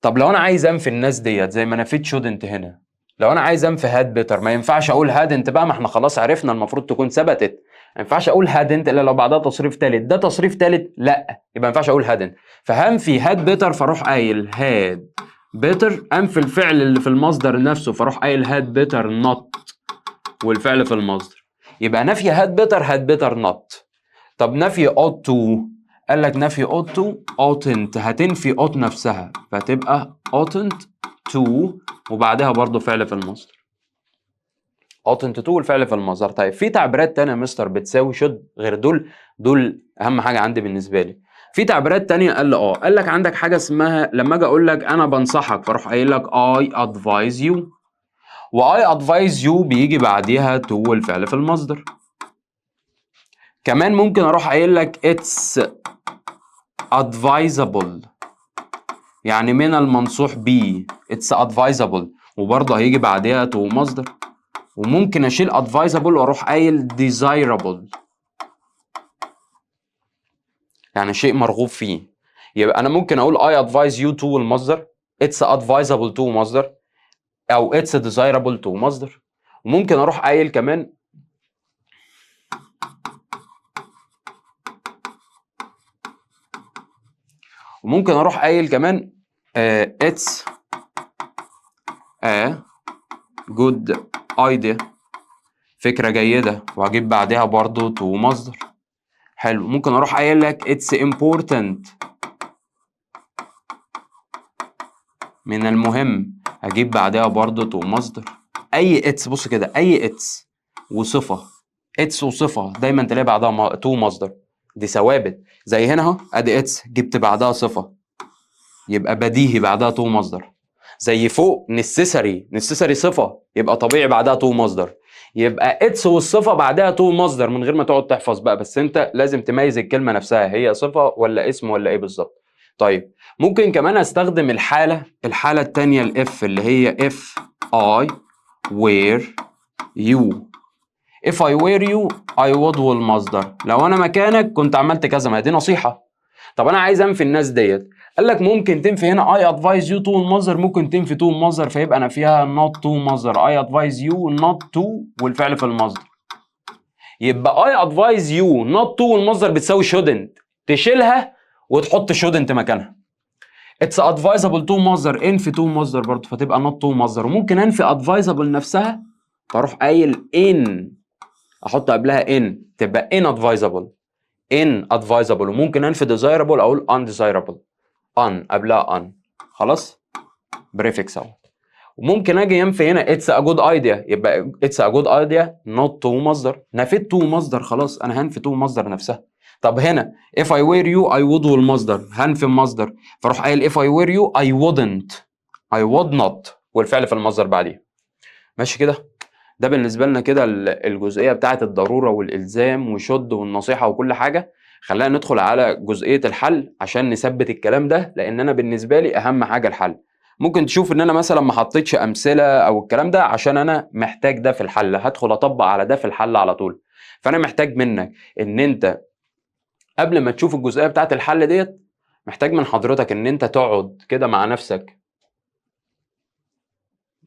طب لو انا عايز انفي الناس ديت زي ما نفيت shouldn't هنا، لو انا عايز انفي had better ما ينفعش اقول hadn't بقى، ما احنا خلاص عرفنا المفروض تكون ثبتت. ما ينفعش اقول hadn't الا لو بعدها تصريف ثالث، ده تصريف ثالث لا، يبقى ما ينفعش اقول hadn't. فهنفي had better فاروح قايل had better، انفي الفعل اللي في المصدر نفسه فاروح قايل had better not والفعل في المصدر. يبقى نفي had better not. طب نفي ought to، قال لك نفي ought to oughtn't، هتنفي ought نفسها فتبقى oughtn't to وبعدها برضو فعل في المصدر. oughtn't to والفعل في المصدر. طيب في تعبيرات تانية يا مستر بتساوي should غير دول؟ دول اهم حاجة عندي بالنسبة لي. في تعبيرات تانية قال لك عندك حاجة اسمها لما اجي اقول لك انا بنصحك فاروح قايل لك I advise you، و I advise you بيجي بعديها to والفعل في المصدر. كمان ممكن اروح قايل لك it's advisable، يعني من المنصوح بيه it's advisable وبرضه هيجي بعدها to مصدر. وممكن اشيل advisable واروح قايل desirable، يعني شيء مرغوب فيه. يبقى انا ممكن اقول I advise you to المصدر، it's advisable to مصدر، او it's desirable to مصدر. وممكن اروح قايل كمان it's a good idea، فكرة جيدة، وهجيب بعدها برضو to مصدر. حلو. ممكن اروح قايل لك it's important، من المهم، هجيب بعدها برضو to مصدر. اي it's، بص كده، اي it's وصفة، it's وصفة دايما تلاقي بعدها to مصدر، دي ثوابت. زي هنا اهو، ادي it's جبت بعدها صفة يبقى بديهي بعدها to مصدر. زي فوق necessary صفة يبقى طبيعي بعدها to مصدر. يبقى it's والصفة بعدها to مصدر من غير ما تقعد تحفظ بقى، بس انت لازم تميز الكلمة نفسها هي صفة ولا اسم ولا ايه بالظبط. طيب ممكن كمان استخدم الحالة التانية الاف اللي هي if I were you. if I were you I would والمصدر، لو انا مكانك كنت عملت كذا، ما دي نصيحة. طب انا عايز انفي الناس ديت، قال لك ممكن تنفي هنا I advise you to المصدر، ممكن تنفي to المصدر فيبقى انا فيها not to مصدر، I advise you not to والفعل في المصدر. يبقى I advise you not to والمصدر بتساوي shouldn't، تشيلها وتحط shouldn't مكانها. it's advisable to مصدر، انفي to مصدر برضه فتبقى not to مصدر. وممكن انفي advisable نفسها فاروح قايل in، احط قبلها in تبقى inadvisable، inadvisable. وممكن انفي desirable اقول undesirable، on قبلها on، خلاص بريفكس اهو. وممكن اجي ينفي هنا it's a good idea، يبقى it's a good idea not to مصدر، نفيت to مصدر خلاص، انا هنفي to مصدر نفسها. طب هنا if I were you I would والمصدر، هنفي المصدر فاروح قايل if I were you I wouldn't، I would not والفعل في المصدر بعديه. ماشي كده؟ ده بالنسبه لنا كده الجزئيه بتاعه الضروره والالزام وشد والنصيحه وكل حاجه. خلينا ندخل على جزئيه الحل عشان نثبت الكلام ده، لان انا بالنسبه لي اهم حاجه الحل. ممكن تشوف ان انا مثلا ما حطيتش امثله او الكلام ده عشان انا محتاج ده في الحل، هدخل اطبق على ده في الحل على طول. فانا محتاج منك ان انت قبل ما تشوف الجزئيه بتاعه الحل ديت، محتاج من حضرتك ان انت تقعد كده مع نفسك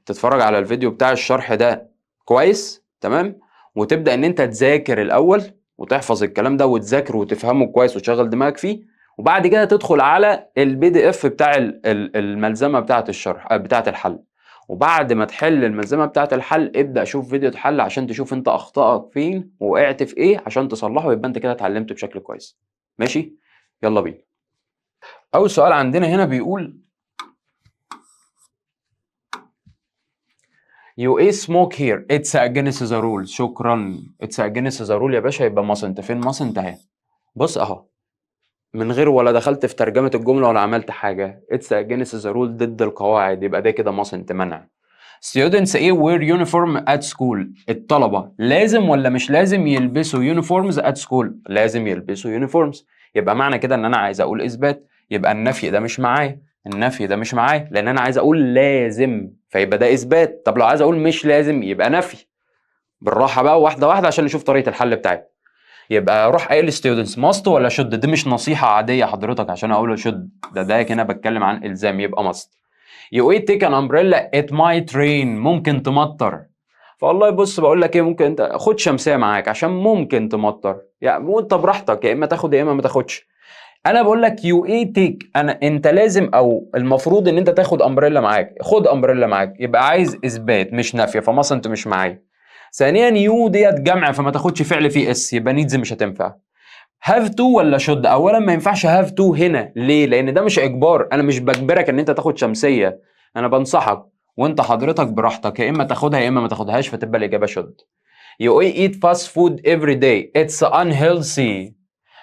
تتفرج على الفيديو بتاع الشرح ده كويس، تمام، وتبدا ان انت تذاكر الاول وتحفظ الكلام ده وتذاكره وتفهمه كويس وتشغل دماغك فيه. وبعد كده تدخل على البي دي اف بتاع الملزمه بتاعه الشرح بتاعه الحل. وبعد ما تحل الملزمه بتاعه الحل ابدا شوف فيديو الحل عشان تشوف انت اخطائك فين وقعت في ايه عشان تصلحه، يبقى انت كده اتعلمت بشكل كويس. ماشي، يلا بينا. اول سؤال عندنا هنا بيقول You a smoke here. It's against the rule. شكرا. It's against the rule يا باشا، يبقى mustn't. انت فين mustn't اهي. بص اهو. من غير ولا دخلت في ترجمة الجملة ولا عملت حاجة. It's against the rule ضد القواعد، يبقى ده كده mustn't منع. students ايه wear uniform at school. الطلبة لازم ولا مش لازم يلبسوا uniforms at school؟ لازم يلبسوا uniforms. يبقى معنى كده ان انا عايز اقول اثبات، يبقى النفي ده مش معايا، النفي ده مش معايا لان انا عايز اقول لازم، فيبقى ده اثبات. طب لو عايز اقول مش لازم يبقى نفي. بالراحة بقى واحدة واحدة عشان نشوف طريقة الحل بتاعتي. يبقى اروح قايل students must ولا should؟ دي مش نصيحة عادية حضرتك عشان اقول should، ده هنا بتكلم عن الزام يبقى must. You eat take an umbrella it might rain. ممكن تمطر. فوالله بص بقول لك ايه، ممكن انت خد شمسية معاك عشان ممكن تمطر، يعني وانت براحتك يا اما تاخد يا اما ما تاخدش. انا بقول لك يو ايه تيك، انت لازم او المفروض ان انت تاخد امبريلا معاك، خد امبريلا معاك، يبقى عايز اثبات مش نفي، فمثلا انت مش معايا. ثانيا يو ديت جمع فما تاخدش فعل فيه اس، يبقى نيدز مش هتنفع. هاف تو ولا شود؟ اولا ما ينفعش هاف تو هنا، ليه؟ لان ده مش اجبار، انا مش بجبرك ان انت تاخد شمسيه، انا بنصحك وانت حضرتك براحتك، يا اما تاخدها يا اما ما تاخدهاش، فتبقى الاجابه شود. You eat fast food every day it's unhealthy.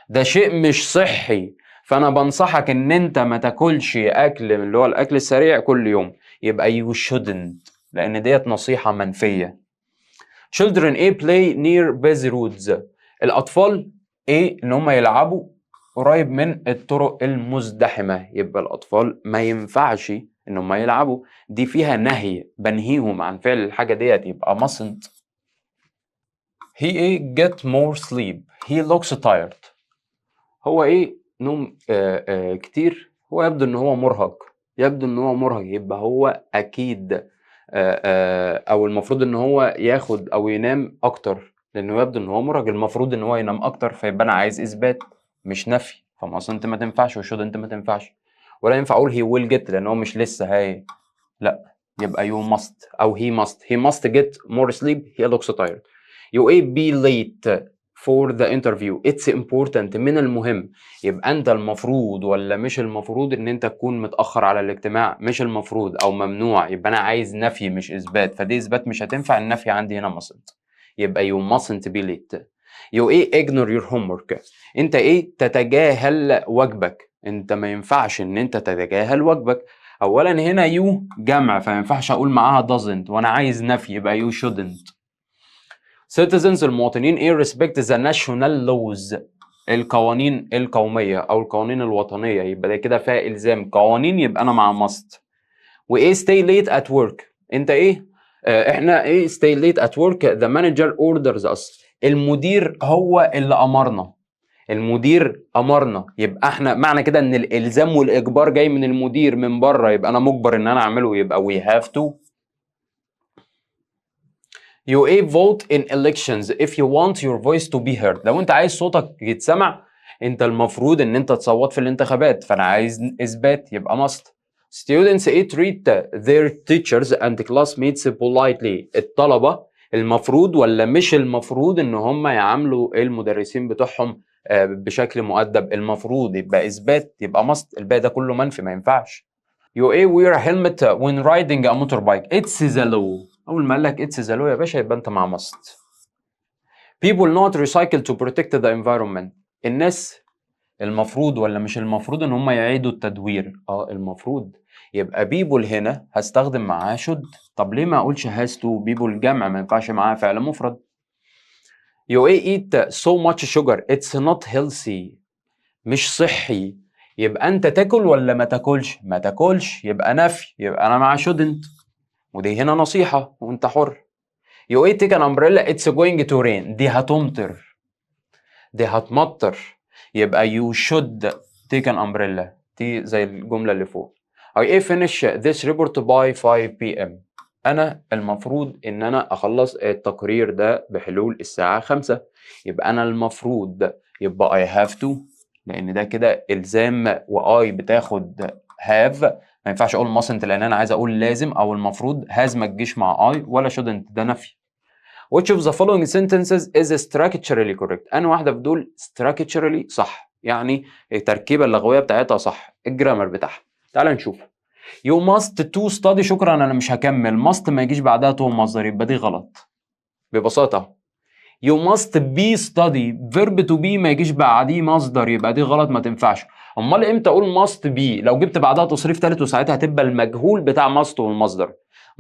ده شيء مش صحي، فانا بنصحك ان انت ما تاكلش اكل اللي هو الاكل السريع كل يوم، يبقى you shouldn't لان ديت نصيحه منفيه. children a play near busy roads. الاطفال ايه ان هم يلعبوا قريب من الطرق المزدحمه، يبقى الاطفال ما ينفعش ان هم يلعبوا، دي فيها نهي بنهيهم عن فعل الحاجه ديت، يبقى mustn't. he get more sleep he looks tired. هو ايه نوم كتير، هو يبدو ان هو مرهق، يبدو ان هو مرهق، يبقى هو اكيد او المفروض ان هو ياخد او ينام اكتر، لانه يبدو ان هو مرهق، المفروض ان هو ينام اكتر، فيبقى انا عايز اثبات مش نفي، فما اصلا انت ما تنفعش وشود انت ما تنفعش، ولا ينفع اقول هي ويل جيت لان هو مش لسه هاي، لا، يبقى you must او he must get more sleep he looks tired. you be late for the interview it's important. من المهم، يبقى انت المفروض ولا مش المفروض ان انت تكون متأخر على الاجتماع؟ مش المفروض او ممنوع، يبقى انا عايز نفي مش اثبات، فدي اثبات مش هتنفع، النفي عندي هنا mustn't، يبقى you mustn't be late. you ignore your homework. انت تتجاهل واجبك، انت ما ينفعش ان انت تتجاهل واجبك. اولا هنا يو جمع فما ينفعش اقول معاها doesn't، وانا عايز نفي يبقى you shouldn't. citizens المواطنين respect the national laws. القوانين القومية او القوانين الوطنية، يبقى ده كده فيها الزام قوانين، يبقى انا مع must. stay late at work. انت احنا stay late at work the manager orders us. المدير هو اللي امرنا، المدير امرنا، يبقى احنا معنى كده ان الالزام والاجبار جاي من المدير من بره، يبقى انا مجبر ان انا اعمله، يبقى we have to. you vote in elections if you want your voice to be heard. لو انت عايز صوتك يتسمع انت المفروض ان انت تصوت في الانتخابات، فانا عايز اثبات يبقى must. students treat their teachers and classmates politely. الطلبة المفروض ولا مش المفروض ان هم يعاملوا المدرسين بتوعهم بشكل مؤدب؟ المفروض، يبقى اثبات يبقى must، الباقي ده كله منفي ما ينفعش. you wear a helmet when riding a motorbike it's the law. اول ما قال لك it's the law يا باشا يبقى انت مع must. people not recycle to protect the environment. الناس المفروض ولا مش المفروض ان هم يعيدوا التدوير؟ المفروض، يبقى people هنا هستخدم معاها should. طب ليه ما اقولش has to؟ people جمع ما ينفعش معاها فعل مفرد. you eat so much sugar it's not healthy. مش صحي، يبقى انت تاكل ولا ما تاكلش؟ ما تاكلش، يبقى نفي، يبقى انا مع shouldn't، ودي هنا نصيحة وانت حر. you take an umbrella it's going to rain. دي هتمطر، دي هتمطر، يبقى you should take an umbrella، دي زي الجملة اللي فوق. I finish this report by 5 p.m. أنا المفروض إن أنا أخلص التقرير ده بحلول الساعة 5، يبقى أنا المفروض يبقى I have to، لأن ده كده إلزام وآي بتاخد have، ما ينفعش أقول mustn't لأن أنا عايز أقول لازم، أو المفروض has ما تجيش مع I ولا shouldn't، ده نفي. Which of the following sentences is structurally correct؟ أنا واحدة في دول structurally صح، يعني التركيبة اللغوية بتاعتها صح، الجرامر بتاعها. تعال نشوف. You must to study. شكرا أنا مش هكمل، must ما يجيش بعدها تو مصدر، يبقى دي غلط ببساطة. You must be study verb to be ما يجيش بعديه مصدر، يبقى دي غلط ما تنفعش. امال امتى اقول must be؟ لو جبت بعدها تصريف ثالث وساعتها هتبقى المجهول بتاع must والمصدر.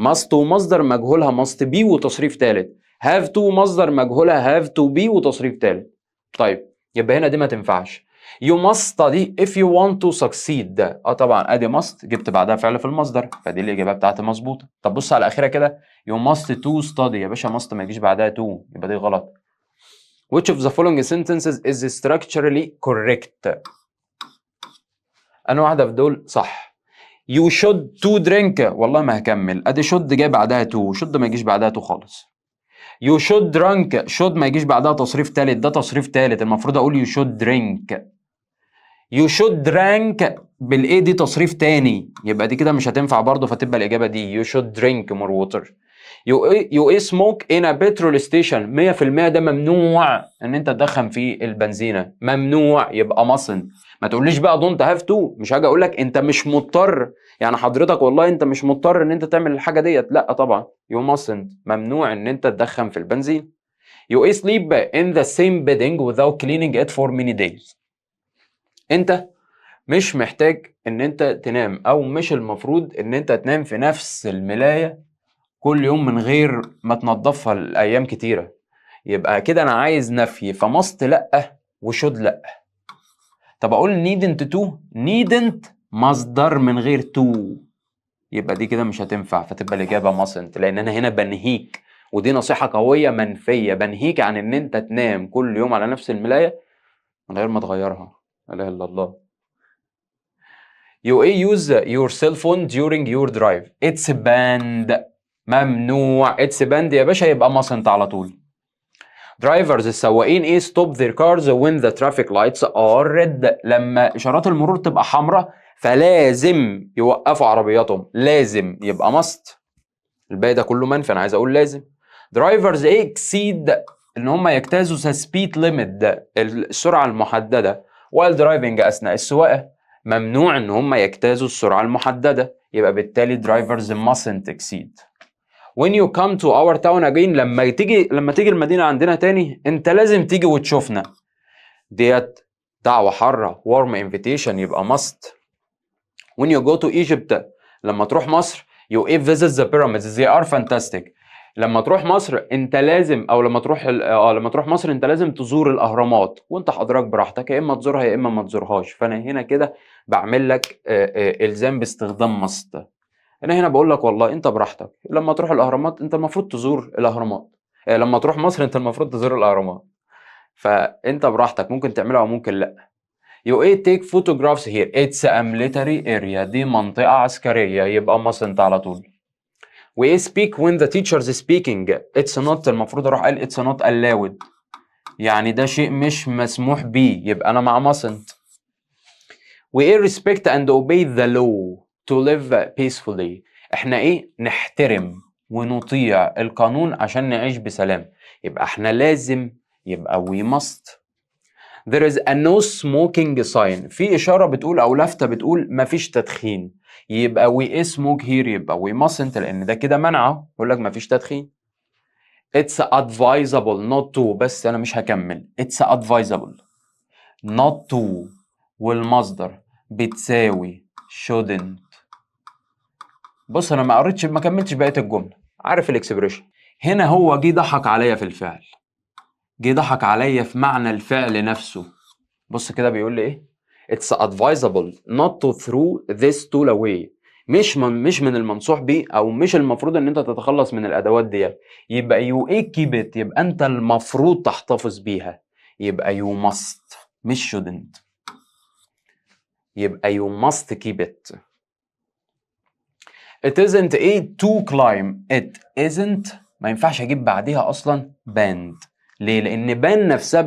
must ومصدر مجهولها must be وتصريف ثالث. have to مصدر مجهولها have to be وتصريف ثالث. طيب يبقى هنا دي ما تنفعش. You must study if you want to succeed. طبعا ادي must جبت بعدها فعل في المصدر، فدي الاجابه بتاعتي مظبوطه. طب بص على الاخيره كده، you must to study. يا باشا must ما يجيش بعدها to، يبقى دي غلط. Which of the following sentences is structurally correct؟ انا واحده في دول صح. You should to drink، والله ما هكمل، ادي should جاي بعدها to، should ما يجيش بعدها to خالص. You should drink، should ما يجيش بعدها تصريف ثالث، ده تصريف ثالث، المفروض اقول you should drink. You should drank بالايه دي تصريف تاني، يبقى دي كده مش هتنفع برضه، فتبقى الاجابه دي you should drink more water. You smoke in a petrol station، 100% ده ممنوع ان انت تدخن في البنزينه، ممنوع، يبقى mustn't. ما تقوليش بقى don't have to، مش هاجي اقول لك انت مش مضطر، يعني حضرتك والله انت مش مضطر ان انت تعمل الحاجه ديت، لا طبعا you mustn't، ممنوع ان انت تدخن في البنزين. You sleep in the same bedding without cleaning it for many days. انت مش محتاج ان انت تنام، او مش المفروض ان انت تنام في نفس الملاية كل يوم من غير ما تنظفها لايام كتيرة. يبقى كده انا عايز نفي، فمست لا وشود لا. طب اقول needn't to، needn't مصدر من غير to، يبقى دي كده مش هتنفع، فتبقى الاجابة mustn't، لان انا هنا بنهيك، ودي نصيحة قوية منفية، بنهيك عن ان انت تنام كل يوم على نفس الملاية من غير ما تغيرها. لا اله الا الله. You use your cell phone during your drive. It's banned. ممنوع. It's banned يا باشا، يبقى mustn't على طول. Drivers السواقين stop their cars when the traffic lights are red. لما إشارات المرور تبقى حمراء فلازم يوقفوا عربياتهم، لازم، يبقى must. الباقي ده كله منفي، أنا عايز أقول لازم. Drivers exceed إن هم يجتازوا speed limit السرعة المحددة while driving أثناء السواقة. ممنوع ان هم يجتازوا السرعة المحددة، يبقى بالتالي drivers mustn't exceed. When you come to our town again، لما تيجي المدينة عندنا تاني انت لازم تيجي وتشوفنا، ديت دعوة حارة warm invitation، يبقى must. When you go to Egypt، لما تروح مصر you visit the pyramids they are fantastic. لما تروح مصر انت لازم، او لما تروح مصر انت لازم تزور الاهرامات، وانت حضرتك براحتك، يا اما تزورها يا اما ما تزورهاش. فانا هنا كده بعمل لك الزام باستخدام مست. انا هنا بقول لك والله انت براحتك، لما تروح الاهرامات انت المفروض تزور الاهرامات، لما تروح مصر انت المفروض تزور الاهرامات، فانت براحتك، ممكن تعملها او ممكن لا. You take photographs here. It's a military area. دي منطقة عسكرية، يبقى mustn't على طول. We speak when the teacher is speaking. It's not، المفروض اروح قال it's not allowed، يعني ده شيء مش مسموح بيه، يبقى انا مع mustn't. We respect and obey the law to live peacefully. احنا نحترم ونطيع القانون عشان نعيش بسلام، يبقى احنا لازم، يبقى we must. There is a no smoking sign. في إشارة بتقول أو لفتة بتقول مفيش تدخين، يبقى we smoke here، يبقى we mustn't، لأن ده كده منعه، يقول لك مفيش تدخين. It's advisable not to، بس أنا مش هكمل. It's advisable not to والمصدر بتساوي shouldn't. بص أنا ما كملتش بقية الجملة، عارف الإكسبريشن هنا، هو جه ضحك عليا في الفعل، جه ضحك عليا في معنى الفعل نفسه. بص كده بيقول لي ايه؟ It's advisable not to throw this tool away. مش من المنصوح بيه، او مش المفروض ان انت تتخلص من الادوات دي، يبقى you keep it، يبقى انت المفروض تحتفظ بيها، يبقى you must مش shouldn't، يبقى you must keep it. It isn't to climb. It isn't ما ينفعش اجيب بعديها اصلا banned. ليه؟ لان ban نفسها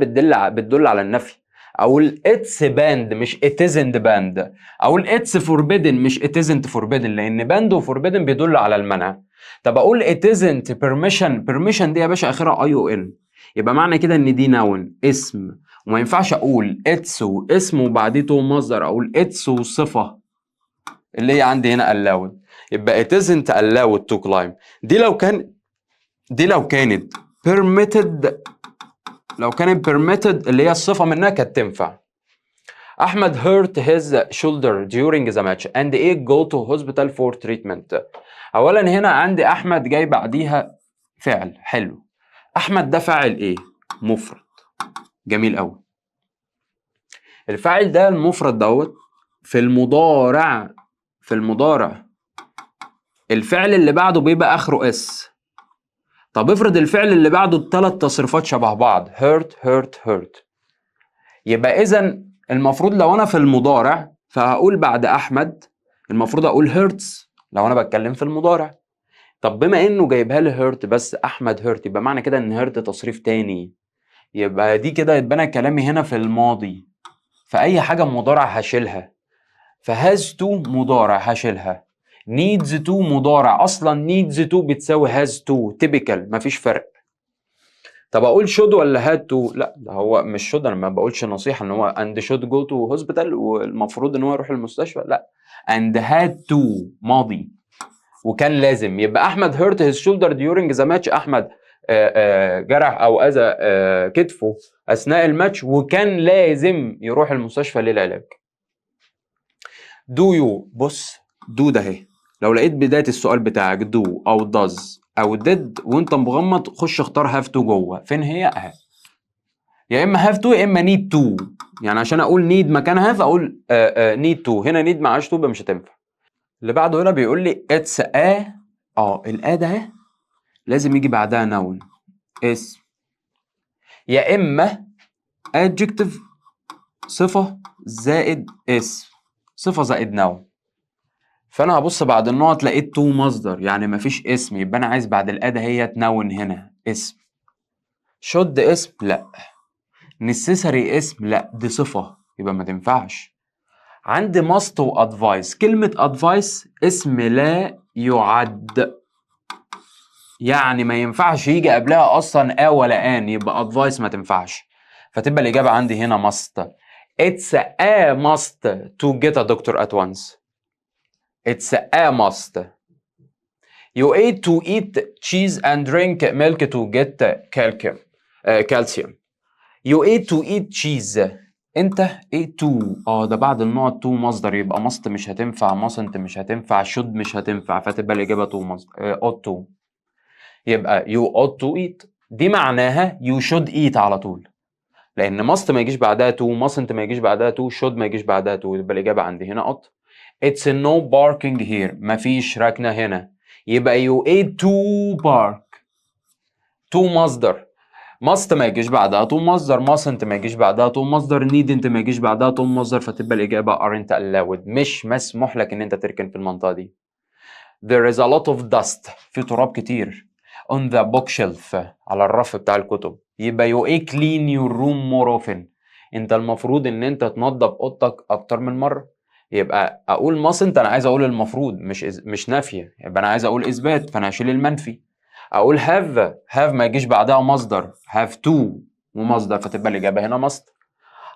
بتدل على النفي. اقول it's banned مش it isn't banned. اقول it's forbidden مش it isn't forbidden، لان banned و forbidden بيدل على المنع. طب اقول it isn't permission دي يا باشا اخرها ION، يبقى معنى كده ان دي noun اسم، وما ينفعش اقول it's واسم وبعديه تو مصدر، اقول it's وصفه اللي هي عندي هنا allowed، يبقى it isn't allowed to climb. دي لو كانت permitted، لو كانت permitted اللي هي الصفة منها كانت تنفع. احمد hurt his shoulder during the match and go to hospital for treatment. اولا هنا عندي احمد جاي بعديها فعل. حلو. احمد ده فاعل ايه؟ مفرد. جميل قوي. الفاعل ده المفرد دوت في المضارع الفعل اللي بعده بيبقى اخره اس. طب افرض الفعل اللي بعده الثلاث تصريفات شبه بعض hurt. يبقى اذا المفروض لو انا في المضارع فهقول بعد احمد المفروض اقول hurts لو انا بتكلم في المضارع. طب بما انه جايبها لي hurt بس احمد hurt، يبقى معنى كده ان hurt تصريف تاني. يبقى دي كده يبقى انا كلامي هنا في الماضي، فاي حاجه مضارع هشيلها. فهاز تو مضارع هشيلها. needs to مضارع، اصلا needs to بتساوي has to typical، مفيش فرق. طب اقول should ولا had to؟ لا ده هو مش should، انا ما بقولش نصيحه ان هو and should go to hospital والمفروض ان هو يروح المستشفى، لا and had to ماضي وكان لازم. يبقى احمد hurt his shoulder during the match. احمد جرح او اذى كتفه اثناء الماتش وكان لازم يروح المستشفى للعلاج. do you، بص do ده اهي، لو لقيت بدايه السؤال بتاعك do او does او did وانت مغمض خش اختار have to جوه. فين هي؟ اهي. يا اما have to يا اما need to. يعني عشان اقول need مكان have اقول need to. هنا need معاش to يبقى مش هتنفع. اللي بعده هنا بيقول لي it's a الآ ده اهي لازم يجي بعدها noun اسم، يا اما adjective صفة زائد اسم، صفة زائد noun. فانا هبص بعد النقط لقيت تو مصدر يعني مفيش اسم، يبقى انا عايز بعد الآ ده هي noun هنا اسم. should اسم؟ لا. necessary اسم؟ لا دي صفة يبقى ما تنفعش. عندي must و advice. كلمة advice اسم لا يعد، يعني ما ينفعش يجي قبلها اصلا ولا ان، يبقى advice ما تنفعش. فتبقى الاجابه عندي هنا must. it's a must to get a doctor at once. it's a must. you ate to eat cheese and drink milk to get calcium. you ate to eat cheese. انت ate to ده بعد النقط to مصدر، يبقى must مش هتنفع، mustn't مش هتنفع، should مش هتنفع، فتبقى الاجابه to مصدر ought to. يبقى you ought to eat دي معناها you should eat على طول، لان must ما يجيش بعدها to، mustn't ما يجيش بعدها to، should ما يجيش بعدها to، يبقى الاجابه عندي هنا ought. it's no barking here مفيش ركنه هنا، يبقى you ate to bark. to مصدر، must ما يجيش بعدها to مصدر، mustn't ما يجيش بعدها to مصدر، needn't ما يجيش بعدها to مصدر، فتبقى الاجابه aren't allowed مش مسموح لك ان انت تركن في المنطقه دي. there is a lot of dust في تراب كتير on the bookshelf على الرف بتاع الكتب، يبقى you clean your room more often. انت المفروض ان انت تنظف اوضتك اكتر من مره. يبقى اقول mustn't انا عايز اقول المفروض مش نافيه، يبقى انا عايز اقول اثبات فانا هشيل المنفي. اقول have ما يجيش بعدها مصدر، have to ومصدر، فتبقى الاجابه هنا must.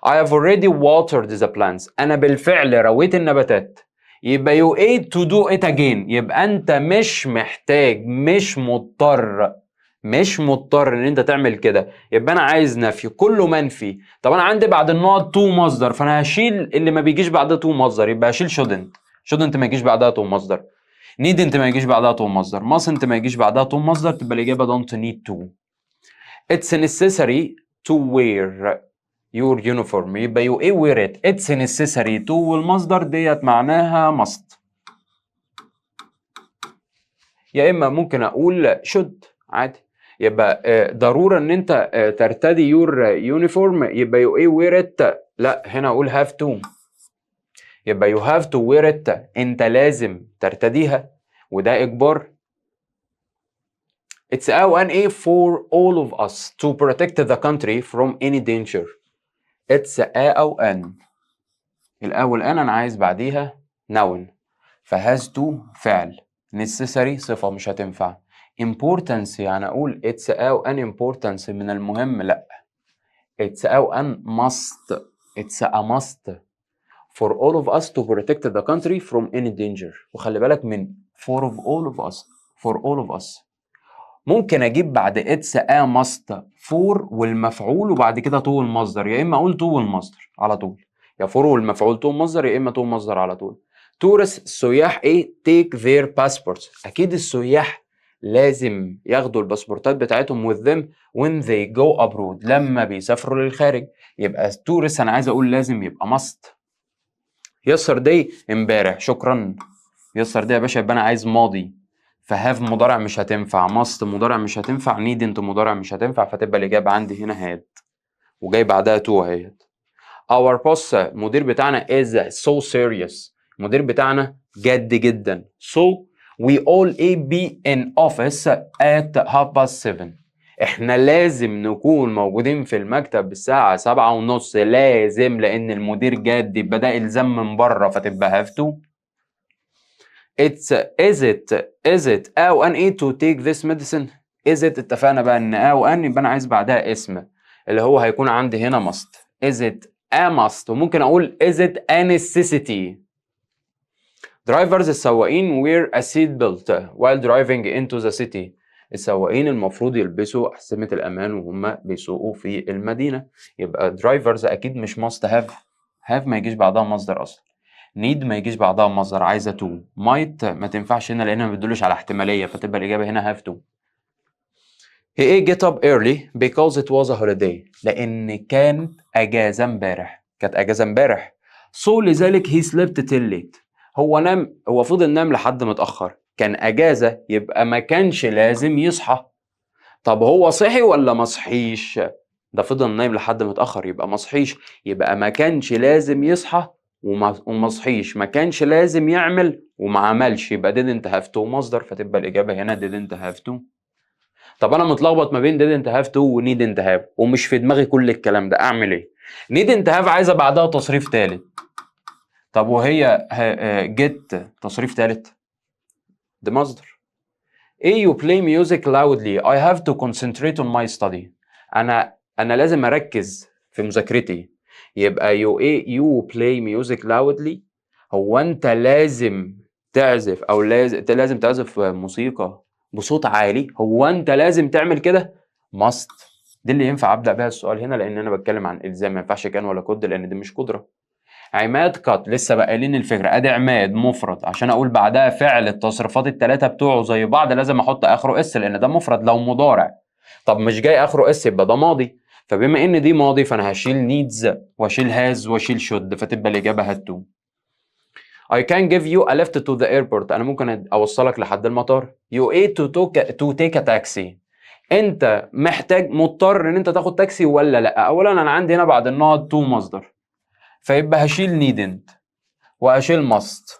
I have already watered the plants انا بالفعل رويت النباتات، يبقى you ate to do it again. يبقى انت مش محتاج مش مضطر ان انت تعمل كده، يبقى انا عايز نفي كله منفي. طب انا عندي بعد النقط to مصدر فانا هشيل اللي ما بيجيش بعدها to مصدر، يبقى هشيل shouldn't ما يجيش بعدها to مصدر، needn't ما يجيش بعدها to مصدر، mustn't ما يجيش بعدها to مصدر، تبقى الاجابه don't need to. it's necessary to wear your uniform يبقى you wear it. it's necessary to والمصدر ديت معناها must. يا اما ممكن اقول should عادي، يبقى ضرورة ان انت ترتدي your uniform، يبقى you wear it. لا هنا اقول have to، يبقى you have to wear it انت لازم ترتديها وده اجبار. it's a for all of us to protect the country from any danger. it's a أو an. الأ والأن أنا عايز بعديها noun، فhas to فعل، necessary صفة مش هتنفع، importance يعني أقول it's a أو an importance من المهم، لأ it's a أو an must. it's a must for all of us to protect the country from any danger. وخلي بالك من for all of us for all of us. ممكن اجيب بعد it's a must for والمفعول وبعد كده to المصدر، يا اما اقول to والمصدر على طول. يا فور والمفعول تو مصدر يا اما تو مصدر على طول. tourists السياح ايه take their passports، اكيد السياح لازم ياخدوا الباسبورتات بتاعتهم with them when they go abroad لما بيسافروا للخارج. يبقى tourists انا عايز اقول لازم يبقى must. yesterday امبارح، شكرا. yesterday يا باشا يبقى انا عايز ماضي، فهاف مضارع مش هتنفع، must مضارع مش هتنفع، needn't مضارع مش هتنفع، فتبقى الاجابه عندي هنا هاد وجاي بعدها تو اهيت. our boss مدير بتاعنا is so serious، المدير بتاعنا جد جدا. so we all be in office at 7:30، احنا لازم نكون موجودين في المكتب الساعة 7:30، لازم، لأن المدير جاد يبقى ده إلزام من بره فتبقى have to. is it أو أن إيه to take this medicine. is it اتفقنا بقى إن أو أن يبقى أنا عايز بعدها اسم اللي هو هيكون عندي هنا must. is it a must، وممكن أقول is it a necessity. drivers السواقين wear a seat belt while driving into the city، السواقين المفروض يلبسوا أحزمة الأمان وهم بيسوقوا في المدينة. يبقى drivers أكيد مش must have، have ما يجيش بعدها مصدر أصلا، need ما يجيش بعدها مصدر، عايزة to. might ما تنفعش هنا لأنها ما بتدلش على احتمالية فتبقى الإجابة هنا have to. he get up early because it was a holiday، لأن كانت أجازة امبارح، كانت أجازة امبارح. so لذلك he slept till late، هو فضل نام لحد متأخر، كان أجازة يبقى ما كانش لازم يصحى. طب هو صحي ولا ما صحيش؟ ده فضل نايم لحد متأخر يبقى ما صحيش، يبقى ما كانش لازم يصحى وما صحيش، ما كانش لازم يعمل وما عملش، يبقى didn't have to مصدر، فتبقى الإجابة هنا didn't have to. طب أنا متلخبط ما بين didn't have to و needn't have ومش في دماغي كل الكلام ده، أعمل إيه؟ needn't have عايزة بعدها تصريف تالت. طب وهي get تصريف تالت؟ ده مصدر. إيه you play music loudly I have to concentrate on my study، أنا لازم أركز في مذاكرتي، يبقى you play music loudly، هو أنت لازم تعزف أو لازم تعزف موسيقى بصوت عالي، هو أنت لازم تعمل كده؟ must. دي اللي ينفع أبدأ بيها السؤال هنا لأن أنا بتكلم عن إلزام، ما ينفعش كان ولا كود لأن دي مش قدرة. عماد قط لسه بقالين الفكرة، ادي عماد مفرد عشان اقول بعدها فعل التصريفات التلاتة بتوعه زي بعض لازم احط اخره اس لان ده مفرد لو مضارع. طب مش جاي اخره اس يبقى ده ماضي، فبما ان دي ماضي فانا هشيل needs واشيل has واشيل should فتبقى الاجابة had to. I can give you a lift to the airport، انا ممكن اوصلك لحد المطار. You need to take a taxi، انت مضطر ان انت تاخد تاكسي ولا لا؟ اولا انا عندي هنا بعد النقط to مصدر فيبقى هشيل needn't واشيل must.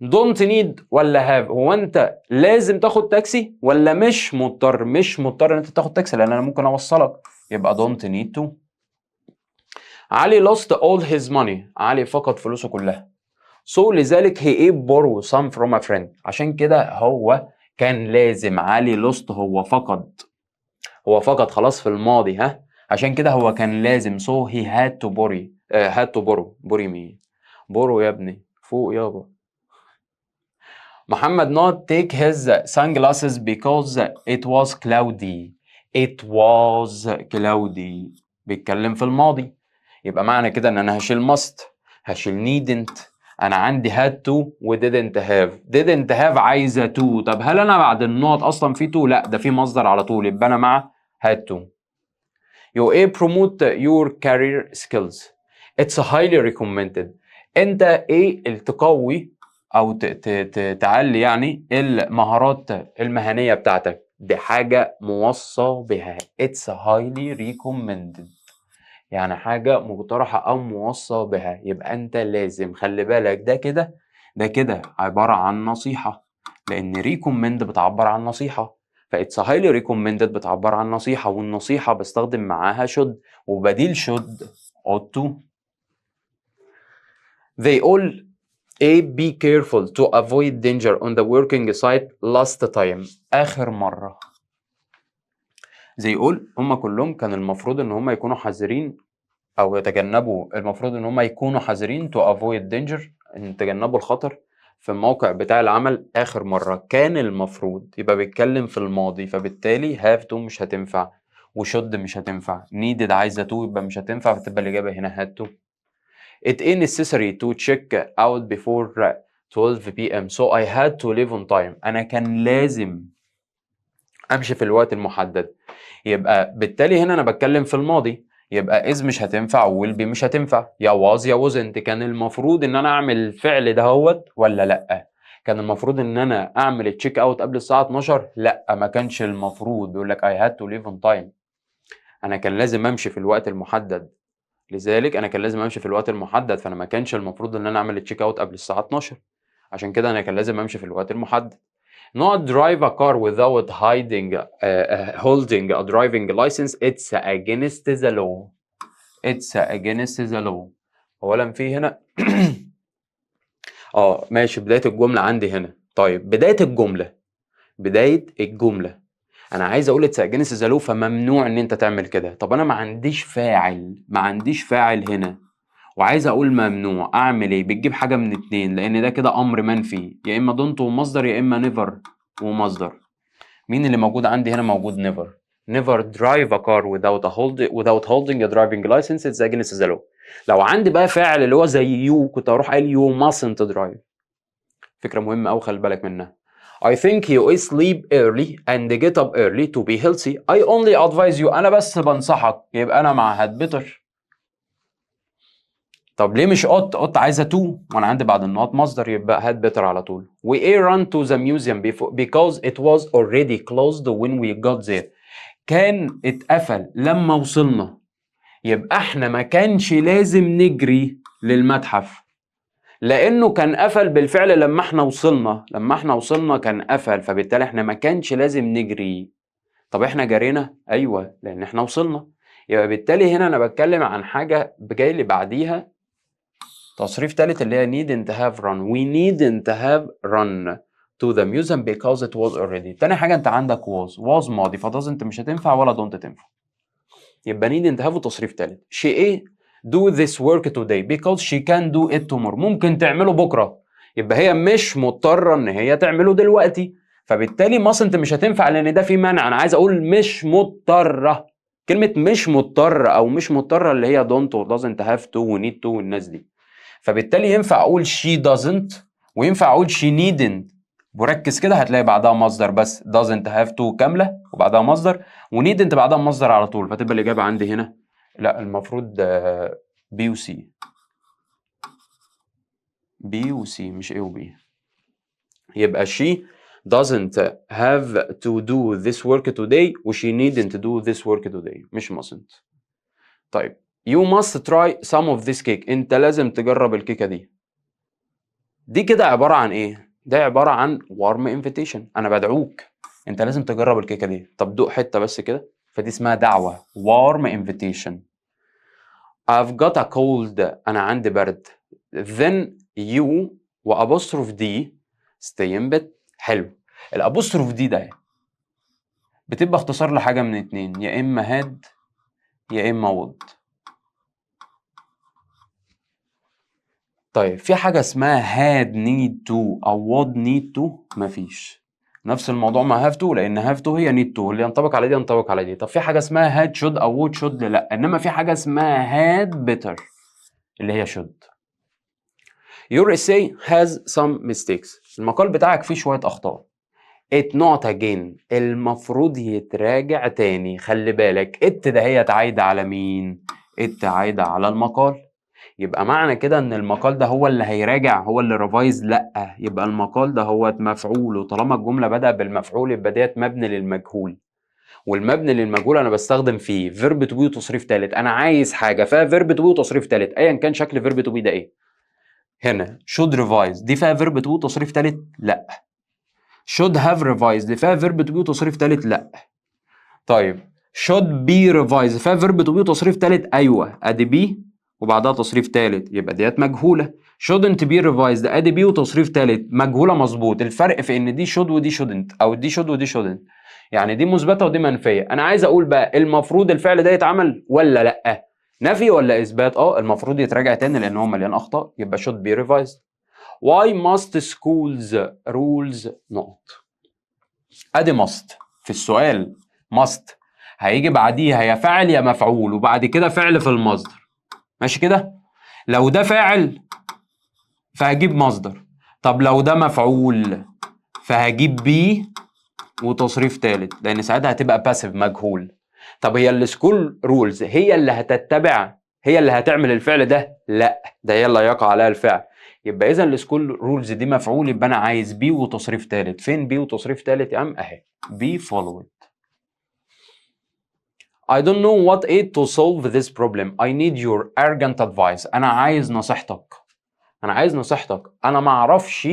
don't need ولا have، هو انت لازم تاخد تاكسي ولا مش مضطر؟ مش مضطر ان انت تاخد تاكسي لان انا ممكن اوصلك، يبقى don't need to. علي lost all his money، علي فقد فلوسه كلها. so لذلك he borrow some from a friend، عشان كده هو كان لازم. علي lost هو فقد خلاص في الماضي، ها، عشان كده هو كان لازم so he had to borrow مين؟ borrow يا ابني فوق يابا. محمد not take his sunglasses because it was cloudy. it was cloudy بيتكلم في الماضي، يبقى معنى كده ان انا هشيل must هشيل needn't، انا عندي had to و didn't have عايزه to. طب هل انا بعد النقط اصلا في to؟ لا ده في مصدر على طول يبقى انا مع had to. you promote your career skills it's highly recommended، انت ايه تقوي او تعلي يعني المهارات المهنيه بتاعتك، دي حاجه موصى بها it's highly recommended يعني حاجه مقترحه او موصى بها، يبقى انت لازم خلي بالك ده كده عباره عن نصيحه لان recommend بتعبر عن نصيحه، فإتس highly recommended بتعبر عن نصيحة والنصيحة بستخدم معاها should وبديل should ought to. They all be careful to avoid danger on the working site last time آخر مرة. They all هم كلهم كان المفروض إن هم يكونوا حذرين أو يتجنبوا، المفروض إن هم يكونوا حذرين to avoid danger إن يتجنبوا الخطر في الموقع بتاع العمل آخر مرة، كان المفروض يبقى بيتكلم في الماضي فبالتالي have to مش هتنفع وشد مش هتنفع، needed عايزة to يبقى مش هتنفع فتبقى الإجابة هنا had to. it is necessary to check out before 12 p.m. so I had to leave on time. أنا كان لازم أمشي في الوقت المحدد. يبقى بالتالي هنا أنا بتكلم في الماضي، يبقى is مش هتنفع و will be مش هتنفع، يا was يا wasn't. كان المفروض إن أنا أعمل الفعل دهوت ولا لأ؟ كان المفروض إن أنا أعمل التشيك أوت قبل الساعة 12؟ لأ، ما كانش المفروض. بيقول لك I had to leave on time. أنا كان لازم أمشي في الوقت المحدد. لذلك أنا كان لازم أمشي في الوقت المحدد، فأنا ما كانش المفروض إن أنا أعمل التشيك أوت قبل الساعة 12. عشان كده أنا كان لازم أمشي في الوقت المحدد. Not drive a car without holding a driving license. It's against the law. It's against the law. أولا في هنا ماشي، بداية الجملة عندي هنا. طيب بداية الجملة أنا عايز أقول it's against the law، فممنوع إن أنت تعمل كده. طب أنا ما عنديش فاعل هنا وعايز أقول ممنوع، أعمل إيه؟ بتجيب حاجة من اتنين، لأن ده كده أمر منفي، يا إما don't ومصدر يا إما never ومصدر. مين اللي موجود عندي هنا؟ موجود never. Never drive a car without holding a driving license. It's against the law. لو عندي بقى فاعل اللي هو زي you، كنت هروح قايل you mustn't drive. فكرة مهمة أوي، خلي بالك منها. I think you sleep early and get up early to be healthy. I only advise you. أنا بس بنصحك. يبقى أنا مع had better. طب ليه مش ought عايزة to وأنا عندي بعد النقط مصدر، يبقى had better على طول. We ran to the museum because it was already closed when we got there. كان اتقفل لما وصلنا، يبقى احنا ما كانش لازم نجري للمتحف لانه كان قفل بالفعل. لما احنا وصلنا كان قفل، فبالتالي احنا ما كانش لازم نجري. طب احنا جرينا؟ ايوه، لان احنا وصلنا. يبقى بالتالي هنا انا بتكلم عن حاجه جاي لي بعديها تصريف ثالث اللي هي needn't have run. we needn't have run to the museum because it was already. تاني حاجه انت عندك was ماضي، فdoesn't مش هتنفع ولا don't تنفع. يبقى needn't have تصريف ثالث. she ايه؟ do this work today because she can do it tomorrow. ممكن تعمله بكره، يبقى هي مش مضطره ان هي تعمله دلوقتي، فبالتالي mustn't مش هتنفع لان ده في منع. انا عايز اقول مش مضطره. كلمه مش مضطره او مش مضطره اللي هي don't و doesn't have to و need to والناس دي. فبالتالي ينفع اقول she doesn't وينفع اقول she needn't. وركز كده هتلاقي بعدها مصدر بس، doesn't have to كامله وبعدها مصدر، وneedn't بعدها مصدر على طول. فتبقى الاجابه عندي هنا لا، المفروض بي وسي. بي وسي مش A وB. يبقى she doesn't have to do this work today و she needn't do this work today مش mustn't. طيب you must try some of this cake. انت لازم تجرب الكيكه دي كده عباره عن ايه؟ ده عباره عن warm invitation. انا بدعوك، انت لازم تجرب الكيكه دي. طب دوق حته بس كده، فدي اسمها دعوه warm invitation. I've got a cold. انا عندي برد. then you وابوستروف دي stay in bed. حلو. الابوستروف دي ده بتبقى اختصار لحاجه من اتنين، يا اما had يا اما would. طيب في حاجه اسمها had need to او would need to؟ مفيش. نفس الموضوع مع have to، لان have to هي need to، اللي ينطبق على دي ينطبق على دي. طب في حاجه اسمها had should او would should؟ لا، انما في حاجه اسمها had better اللي هي should. Your essay has some mistakes. المقال بتاعك فيه شويه اخطاء. it not again. المفروض يتراجع تاني. خلي بالك it ده هي عايده على مين؟ it عايده على المقال. يبقى معنى كده ان المقال ده هو اللي هيراجع، هو اللي ريفايز؟ لا، يبقى المقال ده هو مفعول، وطالما الجمله بدأ بالمفعول يبقى ديت مبني للمجهول. والمبني للمجهول انا بستخدم فيه فيرب تو بي وتصريف ثالث. انا عايز حاجه فيها فيرب تو بي وتصريف ثالث ايا كان شكل فيرب تو بي ده ايه. هنا should revise دي فيها فيرب تو بي وتصريف ثالث؟ لا. should have revised دي فيها فيرب تو بي وتصريف ثالث؟ لا. طيب should be revised فيها فيرب تو بي وتصريف ثالث؟ ايوه، ادي بي وبعدها تصريف ثالث، يبقى ديت مجهوله. shouldn't be revised ادي بي وتصريف ثالث، مجهوله مظبوط. الفرق في ان دي should ودي shouldn't، او دي should ودي shouldn't، يعني دي مثبته ودي منفيه. انا عايز اقول بقى المفروض الفعل ده يتعمل ولا لا؟ نفي ولا اثبات؟ المفروض يتراجع تاني لان هو مليان اخطاء، يبقى should be revised. why must schools rules not؟ ادي must في السؤال. must هيجي بعديها يا فاعل يا مفعول، وبعد كده فعل في المصدر. ماشي كده؟ لو ده فاعل فهجيب مصدر، طب لو ده مفعول فهجيب بي وتصريف تالت، لان ساعتها هتبقى باسيف مجهول. طب هي السكول رولز هي اللي هتتبع، هي اللي هتعمل الفعل ده؟ لا، ده هي اللي هيقع عليها الفعل. يبقى اذا السكول رولز دي مفعول، يبقى انا عايز بي وتصريف تالت. فين بي وتصريف تالت يا عم؟ اهي بي followed. I don't know what aid to solve this problem. I need your urgent advice. انا عايز نصيحتك، انا عايز نصيحتك، انا ما اعرفش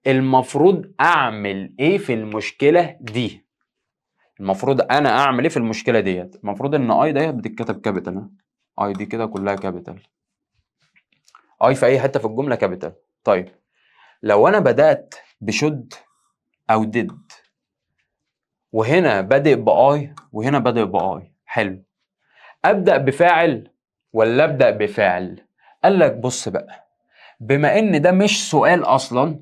المفروض اعمل ايه في المشكله دي. المفروض انا اعمل ايه في المشكله ديت؟ المفروض ان اي ديت بتتكتب كابيتال، اي دي كده كلها كابيتال، اي في اي حته في الجمله كابيتال. طيب لو انا بدات بشود او ديد، وهنا بادئ باي وهنا بادئ باي، حلو، ابدا بفاعل ولا ابدا بفعل؟ قال لك بص بقى، بما ان ده مش سؤال اصلا،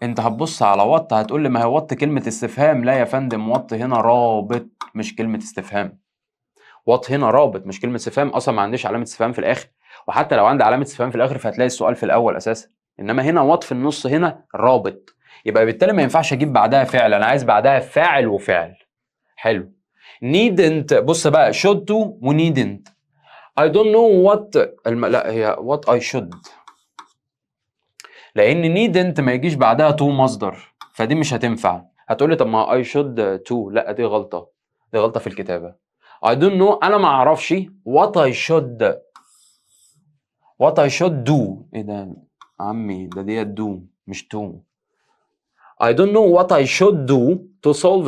انت هتبص على وات هتقول لي ما هي وات كلمه استفهام. لا يا فندم، وات هنا رابط مش كلمه استفهام. وات هنا رابط مش كلمه استفهام، اصلا ما عنديش علامه استفهام في الاخر، وحتى لو عندي علامه استفهام في الاخر فهتلاقي السؤال في الاول اساسا، انما هنا وات في النص، هنا رابط، يبقى بالتالي ما ينفعش اجيب بعدها فعل، انا عايز بعدها فاعل وفعل. حلو. needn't، بص بقى should to و needn't. I don't know what لا هي what I should، لان needn't ما يجيش بعدها to مصدر، فدي مش هتنفع. هتقولي طب ما I should to، لا دي غلطه، دي غلطه في الكتابه. I don't know، انا ما اعرفش what I should do. ايه ده عمي؟ ده ديت do مش to. I don't know what I should do to solve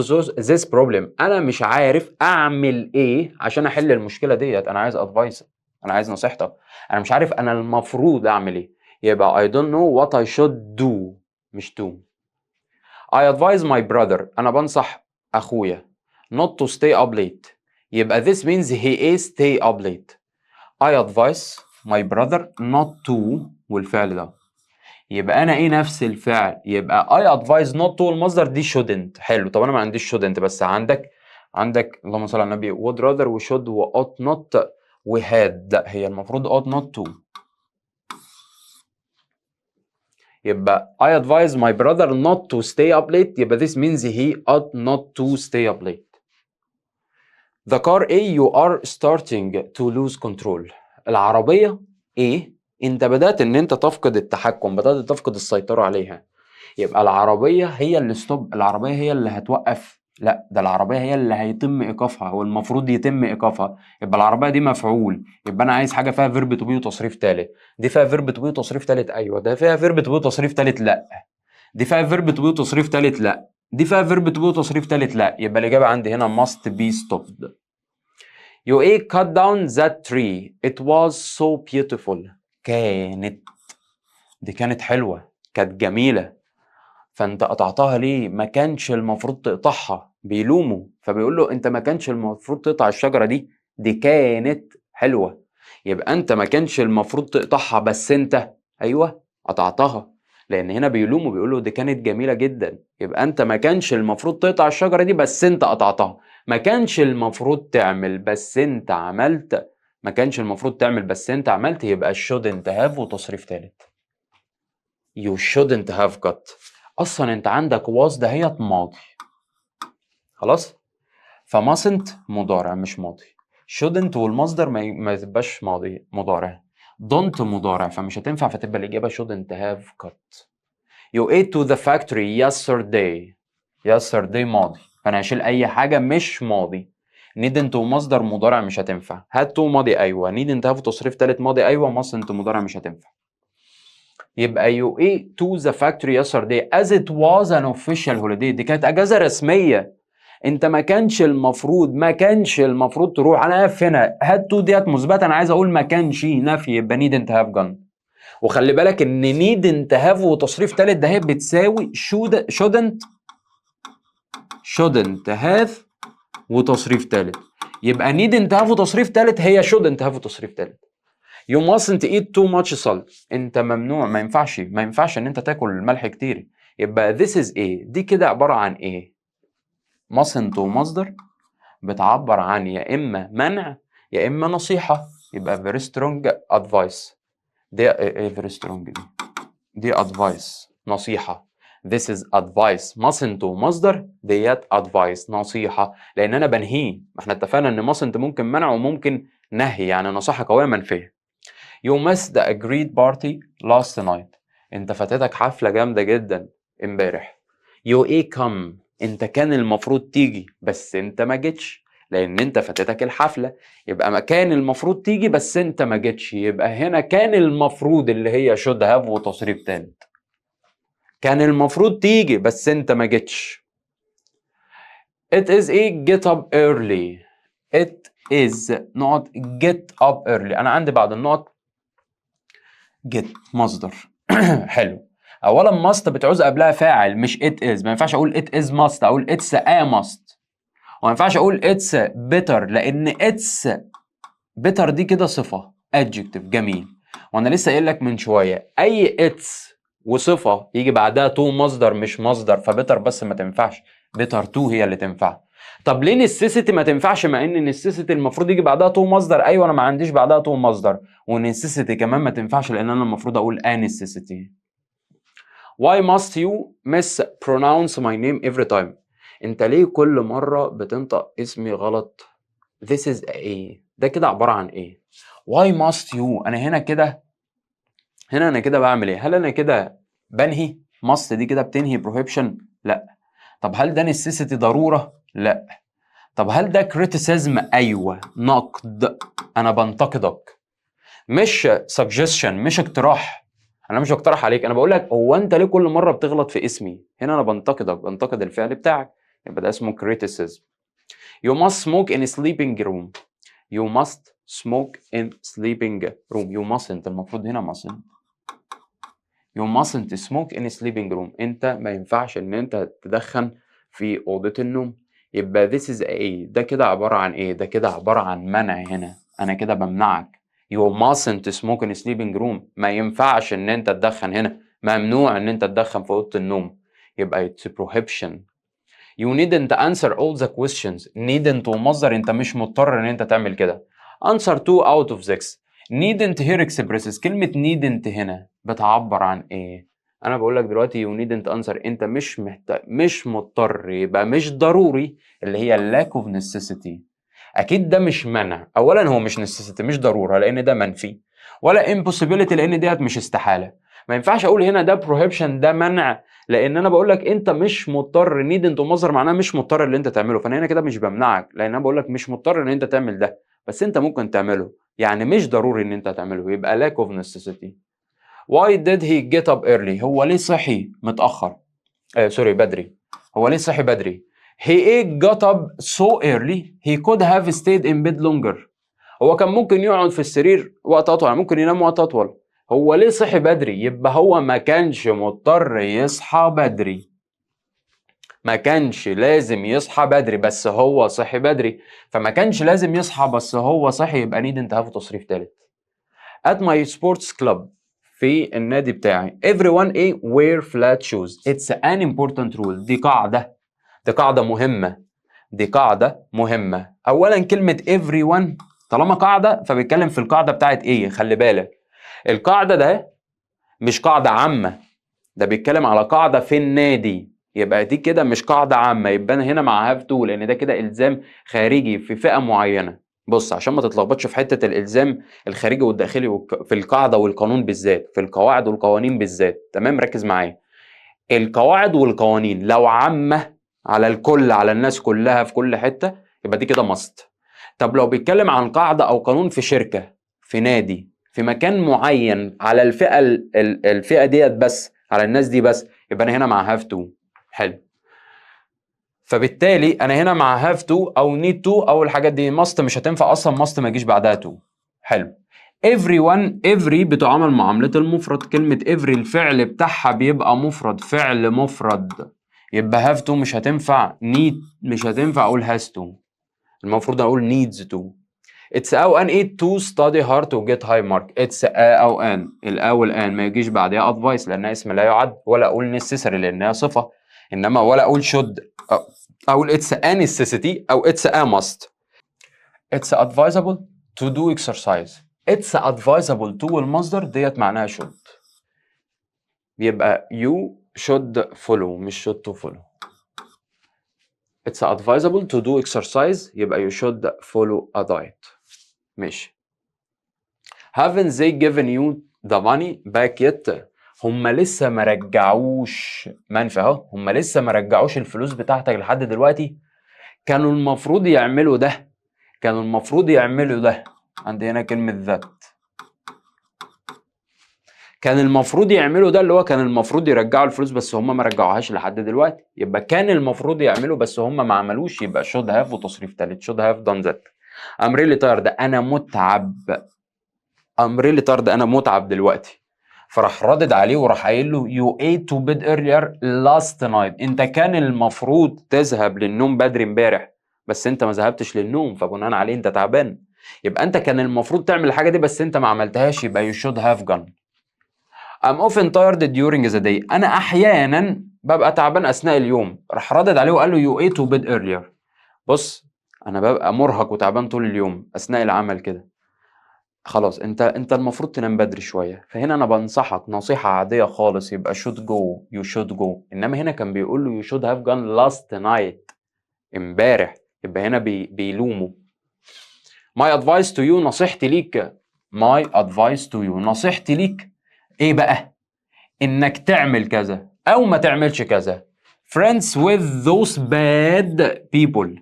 this problem. انا مش عارف اعمل ايه عشان احل المشكله ديت، انا عايز advice، انا عايز نصيحتك، انا مش عارف انا المفروض اعمل ايه. يبقى I don't know what I should do مش to. I advise my brother، انا بنصح اخويا not to stay up late، يبقى this means he is stay up late. I advise my brother not to والفعل ده، يبقى انا ايه نفس الفعل؟ يبقى I advise not to المصدر دي shouldn't. حلو، طب انا ما عنديش shouldn't، بس عندك اللهم صل على النبي would rather و should و ought not و had، لا هي المفروض ought not to. يبقى I advise my brother not to stay up late، يبقى this means he ought not to stay up late. The car A you are starting to lose control. العربية A انت بدأت ان انت تفقد التحكم، بدأت تفقد السيطرة عليها. يبقى العربية هي اللي ستوب، العربية هي اللي هتوقف، لا ده العربية هي اللي هيتم ايقافها، والمفروض يتم ايقافها. يبقى العربية دي مفعول، يبقى انا عايز حاجة فيها فيرب تو بي وتصريف تالت. دي فيها فيرب تو بي وتصريف تالت ايوه، ده فيها فيرب تو بي وتصريف تالت لا، دي فيها فيرب تو بي وتصريف تالت لا، دي فيها فيرب تو بي وتصريف تالت لا. يبقى الإجابة عندي هنا must be stopped. You a cut down that tree. It was so beautiful. دي كانت حلوة، كانت جميلة، فانت قطعتها ليه؟ ما كانش المفروض تقطعها. بيلومه فبيقول له انت ما كانش المفروض تقطع الشجرة دي كانت حلوة. يبقى انت ما كانش المفروض تقطعها بس انت ايوه قطعتها، لان هنا بيلومه بيقول له دي كانت جميلة جدا. يبقى انت ما كانش المفروض تقطع الشجرة دي بس انت قطعتها، ما كانش المفروض تعمل بس انت عملت، ما كانش المفروض تعمل بس انت عملت. يبقى shouldn't have وتصريف تالت. You shouldn't have got. اصلا انت عندك was دهيت ماضي خلاص، فmustn't مضارع مش ماضي. shouldn't والمصدر ما تبقاش ماضي، مضارع. don't مضارع فمش هتنفع، فتبقى الاجابه shouldn't have got. You ate to the factory yesterday. yesterday ماضي، فانا هشيل اي حاجه مش ماضي. needn't ومصدر مضارع مش هتنفع. had to ماضي ايوه، needn't have تصريف تالت ماضي ايوه، mustn't مضارع مش هتنفع. يبقى you ate to the factory yesterday as it was an official holiday. دي كانت اجازه رسميه، انت ما كانش المفروض تروح. انا اقف هنا had to ديت مثبته، انا عايز اقول ما كانش نفي، يبقى needn't have gone. وخلي بالك ان needn't have وتصريف تالت ده هي بتساوي shouldn't have وتصريف تالت. يبقى needn't have وتصريف تالت هي shouldn't have وتصريف تالت. You mustn't eat too much salt. انت ممنوع، ما ينفعش ان انت تاكل ملح كتير. يبقى this is ايه؟ دي كده عبارة عن ايه؟ mustn't ومصدر بتعبر عن يا اما منع يا اما نصيحة، يبقى very strong advice. دي very strong دي advice نصيحة. This is advice. mustn't ومصدر ديت advice نصيحة، لأن أنا بنهيه. ما احنا اتفقنا إن mustn't ممكن منع وممكن نهي، يعني نصيحة قوية منفية. You missed the agreed party last night. أنت فاتتك حفلة جامدة جدا امبارح. You come. أنت كان المفروض تيجي بس أنت ما جيتش، لأن أنت فاتتك الحفلة. يبقى كان المفروض تيجي بس أنت ما جيتش، يبقى هنا كان المفروض اللي هي should have وتصريف تالت. كان المفروض تيجي بس أنت ما جيتش. It is a get up early. It is not get up early. أنا عندي بعد النقط get مصدر. حلو. اولا must بتعوز قبلها فاعل مش it is. ما ينفعش اقول it is must، اقول it's a must. وما ينفعش اقول it's better، لان it's better دي كده صفه adjective جميل. وانا لسه قايل لك من شويه اي it's وصفه يجي بعدها to مصدر مش مصدر، فبيتر بس ما تنفعش، better to هي اللي تنفع. طب ليه necessity ما تنفعش مع ان necessity المفروض يجي بعدها to مصدر؟ ايوه انا ما عنديش بعدها to مصدر. ونecessity كمان ما تنفعش لان انا المفروض اقول a necessity. Why must you mispronounce my name every time؟ انت ليه كل مرة بتنطق اسمي غلط؟ This is a ده كده عبارة عن ايه؟ Why must you؟ انا هنا كده انا كده بعمل ايه؟ هل انا كده بنهي؟ must دي كده بتنهي prohibition؟ لا. طب هل ده necessity ضرورة؟ لا. طب هل ده criticism؟ ايوه. نقد، انا بنتقدك، مش suggestion، مش اقتراح. انا مش بقترح عليك، انا بقول لك هو انت ليه كل مره بتغلط في اسمي؟ هنا انا بنتقدك، بنتقد الفعل بتاعك، يبقى ده اسمه criticism. You must smoke in a sleeping room. You must smoke in sleeping room. You mustn't، المفروض هنا mustn't. You mustn't smoke in a sleeping room. انت ما ينفعش ان انت تدخن في اوضه النوم. يبقى this is a ده كده عباره عن ايه؟ ده كده عباره عن منع. هنا انا كده بمنعك. You mustn't smoke in a sleeping room. ما ينفعش ان انت تدخن هنا، ممنوع ان انت تدخن في اوضه النوم، يبقى it's prohibition. You needn't answer all the questions. needn't ومصدر، انت مش مضطر ان انت تعمل كده. answer 2 out of 6. needn't here expresses. كلمة needn't هنا بتعبر عن ايه؟ انا بقول لك دلوقتي you needn't answer، انت مش مضطر، يبقى مش ضروري اللي هي lack of necessity. اكيد ده مش منع. اولا هو مش necessity، مش ضرورة لان ده منفي، ولا impossibility لان ديت مش استحالة. ما ينفعش اقول هنا ده prohibition ده منع، لان انا بقول لك انت مش مضطر. needn't ومصدر معناه مش مضطر اللي انت تعمله، فانا هنا كده مش بمنعك، لان انا بقول لك مش مضطر ان انت تعمل ده، بس انت ممكن تعمله، يعني مش ضروري ان انت تعمله، يبقى lack of necessity. Why did he get up early؟ هو ليه صحي متأخر؟ سوري بدري. هو ليه صحي بدري؟ He got up so early he could have stayed in bed longer. هو كان ممكن يقعد في السرير وقت اطول، ممكن ينام وقت اطول. هو ليه صحي بدري؟ يبقى هو ما كانش مضطر يصحى بدري، ما كانش لازم يصحى بدري بس هو صحي بدري. فما كانش لازم يصحى بس هو صحي، يبقى need انتهى في تصريف ثالث. At my sports club، في النادي بتاعي everyone wear flat shoes. It's an important rule. دي قاعدة مهمة، دي قاعدة مهمة. أولا كلمة everyone طالما قاعدة فبيتكلم في القاعدة بتاعت ايه؟ خلي بالك القاعدة ده مش قاعدة عامة، ده بيتكلم على قاعدة في النادي، يبقى دي كده مش قاعدة عامة، يبقى أنا هنا مع have to، لأن ده كده إلزام خارجي في فئة معينة. بص عشان ما تتلخبطش في حتة الإلزام الخارجي والداخلي في القاعدة والقانون بالذات، في القواعد والقوانين بالذات، تمام؟ ركز معايا. القواعد والقوانين لو عامة على الكل، على الناس كلها في كل حتة، يبقى دي كده must. طب لو بيتكلم عن قاعدة أو قانون في شركة، في نادي، في مكان معين، على الفئة ديت بس، على الناس دي بس، يبقى أنا هنا مع have to. حلو. فبالتالي أنا هنا مع have to أو need to أو الحاجات دي. must مش هتنفع أصلا، must ما يجيش بعدها to. حلو. everyone every بتعامل معاملة المفرد. كلمة every الفعل بتاعها بيبقى مفرد، فعل مفرد، يبقى have to مش هتنفع. need مش هتنفع أقول has to، المفروض أقول needs to. It's أو أن to study hard to get high mark. It's أو أن، الأو والأن ما يجيش بعدها advice لأنها اسم لا يعد، ولا أقول necessary لأنها صفة، إنما ولا أقول should، أقول it's a necessity أو it's a must. It's advisable to do exercise. it's advisable to والمصدر ديت معناها should. يبقى you should follow مش should to follow. It's advisable to do exercise يبقى you should follow a diet. ماشي. Haven't they given you the money back yet؟ هم لسه ما رجعوش منفى اهو، هم لسه ما رجعوش الفلوس بتاعتك لحد دلوقتي. كانوا المفروض يعملوا ده، كانوا المفروض يعملوا ده. عندي هنا كلمة ذات. كان المفروض يعملوا ده اللي هو كان المفروض يرجعوا الفلوس بس هم ما رجعوهاش لحد دلوقتي. يبقى كان المفروض يعملوا بس هم ما عملوش، يبقى should have وتصريف تالت should have done that. I'm really tired انا متعب. I'm really tired انا متعب دلوقتي. فراح ردد عليه وراح قايل له you ate to bed earlier last night. انت كان المفروض تذهب للنوم بدري امبارح بس انت ما ذهبتش للنوم، فبناء عليه انت تعبان. يبقى انت كان المفروض تعمل الحاجه دي بس انت ما عملتهاش، يبقى you should have gone. I'm often tired during the day. انا احيانا ببقى تعبان اثناء اليوم. راح ردد عليه وقال له you ate to bed earlier. بص انا ببقى مرهق وتعبان طول اليوم اثناء العمل كده. خلاص انت المفروض تنام بدري شويه. فهنا انا بنصحك نصيحه عاديه خالص يبقى should go you should go. انما هنا كان بيقول له you should have gone last night امبارح، يبقى هنا بيلومه. my advice to you نصيحتي ليك. my advice to you نصيحتي ليك ايه بقى؟ انك تعمل كذا او ما تعملش كذا. friends with those bad people.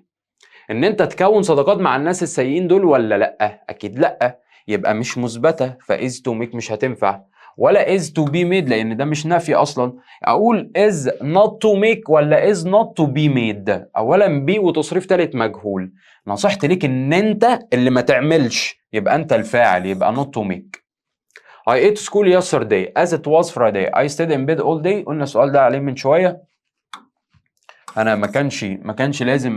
ان انت تكون صداقات مع الناس السيئين دول ولا لا؟ اكيد لا. يبقى مش مثبته، فis to make مش هتنفع، ولا is to be made لان ده مش نفي اصلا. اقول is not to make ولا is not to be made. اولا be وتصريف تالت مجهول. نصيحتي ليك ان انت اللي ما تعملش، يبقى انت الفاعل، يبقى not to make. I ate school yesterday as it was Friday. I stayed in bed all day. قلنا السؤال ده عليه من شويه. انا ما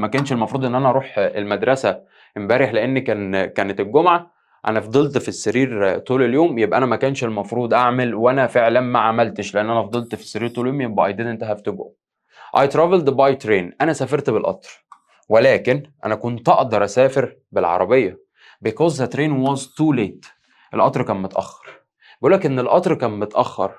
كانش المفروض ان انا اروح المدرسه امبارح لان كانت الجمعه. انا فضلت في السرير طول اليوم، يبقى انا ما كانش المفروض اعمل وانا فعلا ما عملتش لان انا فضلت في السرير طول اليوم، يبقى I didn't have to go. I traveled by train. انا سافرت بالقطر ولكن انا كنت اقدر اسافر بالعربيه because the train was too late. القطر كان متاخر. بيقول لك ان القطر كان متاخر،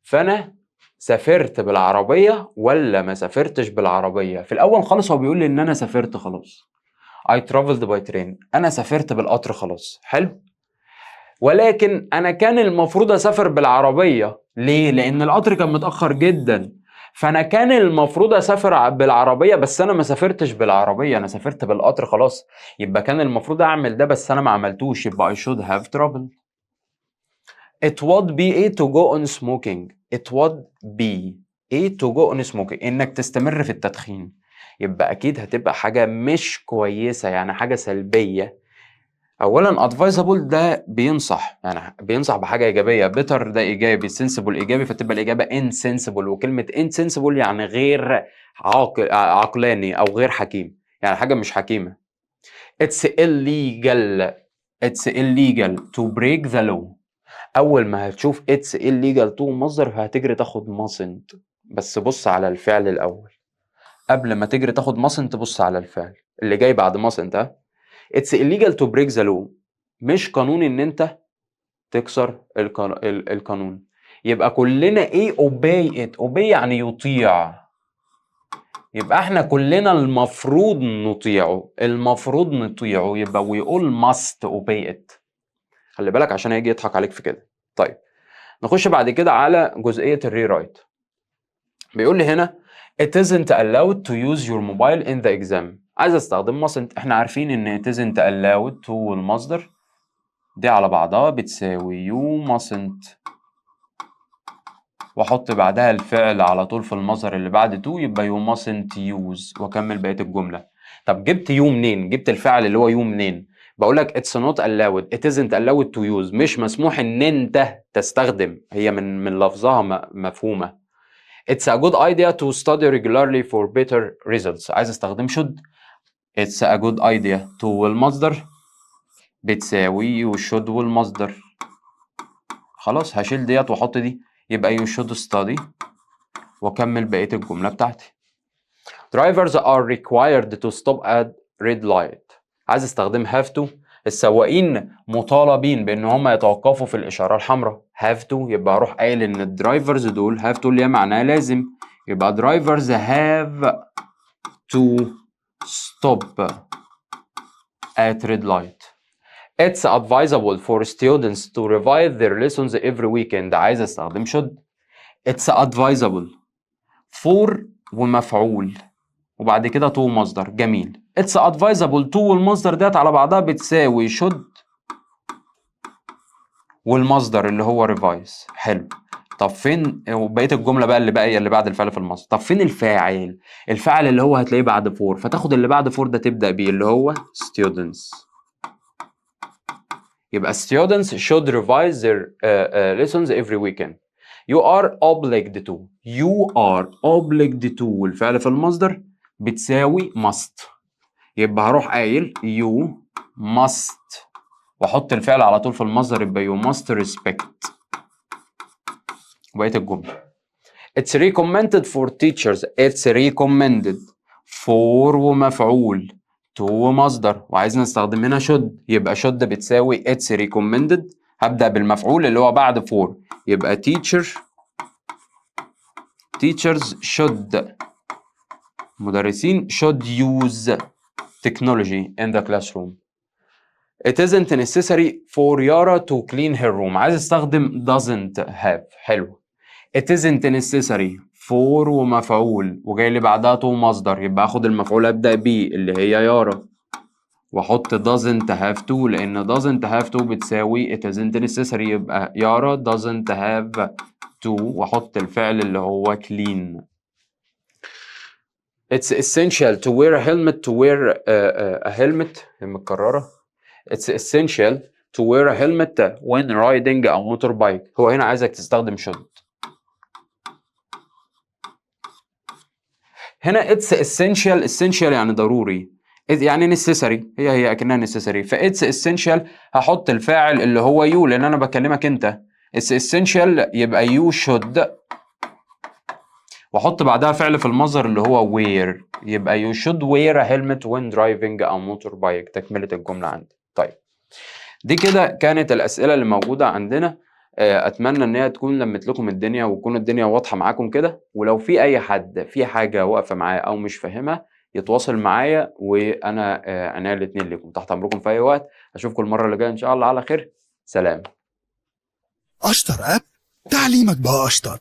فانا سافرت بالعربيه ولا ما سافرتش بالعربيه. في الاول خالص هو بيقول لي ان انا سافرت خلاص. I traveled by train. انا سافرت بالقطر خلاص. حلو. ولكن انا كان المفروض اسافر بالعربيه. ليه؟ لان القطر كان متاخر جدا، فانا كان المفروض اسافر بالعربيه بس انا ما سافرتش بالعربيه، انا سافرت بالقطر خلاص. يبقى كان المفروض اعمل ده بس انا ما عملتوش، يبقى I should have traveled. It would be a to go on smoking. It would be a to go on smoking. انك تستمر في التدخين، يبقى اكيد هتبقى حاجه مش كويسه، يعني حاجه سلبيه. اولا advisable ده بينصح، يعني بينصح بحاجه ايجابيه. better ده ايجابي، sensible ايجابي، فتبقى الاجابه insensible. وكلمه insensible يعني غير عقلاني او غير حكيم، يعني حاجه مش حكيمه. it's illegal to break the law. اول ما هتشوف it's illegal to مصدر هتجري تاخد mustn't. بس بص على الفعل الاول قبل ما تجري تاخد mustn't. تبص على الفعل اللي جاي بعد mustn't. ها it's illegal to break the law. مش قانون ان انت تكسر القانون. يبقى كلنا ايه obey it. obey يعني يطيع، يبقى احنا كلنا المفروض نطيعه، يبقى we all must obey it. خلي بالك عشان هيجي يضحك عليك في كده. طيب نخش بعد كده على جزئية الري رايت. بيقول لي هنا it isn't allowed to use your mobile in the exam. عايز استخدم mustn't. احنا عارفين ان it isn't allowed to المصدر دي على بعضها بتساوي you mustn't واحط بعدها الفعل على طول في المصدر اللي بعد to، يبقى you mustn't use واكمل بقية الجملة. طب جبت you منين؟ جبت الفعل اللي هو you منين؟ بقول لك it's not allowed. it isn't allowed to use. مش مسموح ان انت تستخدم، هي من لفظها مفهومة. it's a good idea to study regularly for better results. عايز استخدم should. it's a good idea to والمصدر بتساوي you should والمصدر. خلاص هشيل ديت واحط دي، يبقى you should study واكمل بقية الجملة بتاعتي. drivers are required to stop at red light. عايز استخدم have to. السواقين مطالبين بان هم يتوقفوا في الاشاره الحمراء. have to يبقى اروح قايل ان الدرايفرز دول have to اللي هي معناها لازم، يبقى drivers have to stop at red light. It's advisable for students to revise their lessons every weekend. عايز استخدم should. It's advisable for ومفعول وبعد كده to مصدر. جميل. It's advisable to والمصدر ديت على بعضها بتساوي should والمصدر اللي هو revise. حلو. طب فين بقيه الجمله بقى اللي باقيه اللي بعد الفعل في المصدر؟ طب فين الفاعل؟ الفاعل اللي هو هتلاقيه بعد for، فتاخد اللي بعد for ده تبدا بيه اللي هو students. يبقى students should revise their lessons every weekend. You are obliged to. You are obliged to والفعل في المصدر بتساوي must. يبقى هروح قايل you must واحط الفعل على طول في المصدر يبقى you must respect. وبقية الجملة It's recommended for teachers. It's recommended for ومفعول to ومصدر وعايز نستخدم هنا should، يبقى should بتساوي it's recommended. هبدأ بالمفعول اللي هو بعد for يبقى teachers should مدرسين should use technology in the classroom. It isn't necessary for Yara to clean her room. عايز استخدم doesn't have. حلو. It isn't necessary for ومفعول وجاي اللي بعدها to مصدر يبقى اخد المفعول ابدا بيه اللي هي يارا واحط doesn't have to لان doesn't have to بتساوي it isn't necessary يبقى يارا doesn't have to واحط الفعل اللي هو clean. It's essential to wear a helmet to wear a helmet متكررة. It's essential to wear a helmet when riding a motorbike. هو هنا عايزك تستخدم should. هنا it's essential يعني ضروري، يعني necessary هي اكنها necessary، ف it's essential هحط الفاعل اللي هو you لان انا بكلمك انت. it's essential يبقى you should واحط بعدها فعل في المصدر اللي هو wear يبقى you should wear a helmet when driving a motorbike. تكملة الجملة عندي. طيب دي كده كانت الأسئلة اللي موجودة عندنا. أتمنى إن هي تكون لمت لكم الدنيا وتكون الدنيا واضحة معاكم كده، ولو في أي حد في حاجة واقفة معايا أو مش فاهمها يتواصل معايا وأنا عناية الاتنين لكم تحت أمركم في أي وقت. أشوفكم المرة اللي جاية إن شاء الله على خير. سلام. أشطر أب تعليمك بقى أشطر.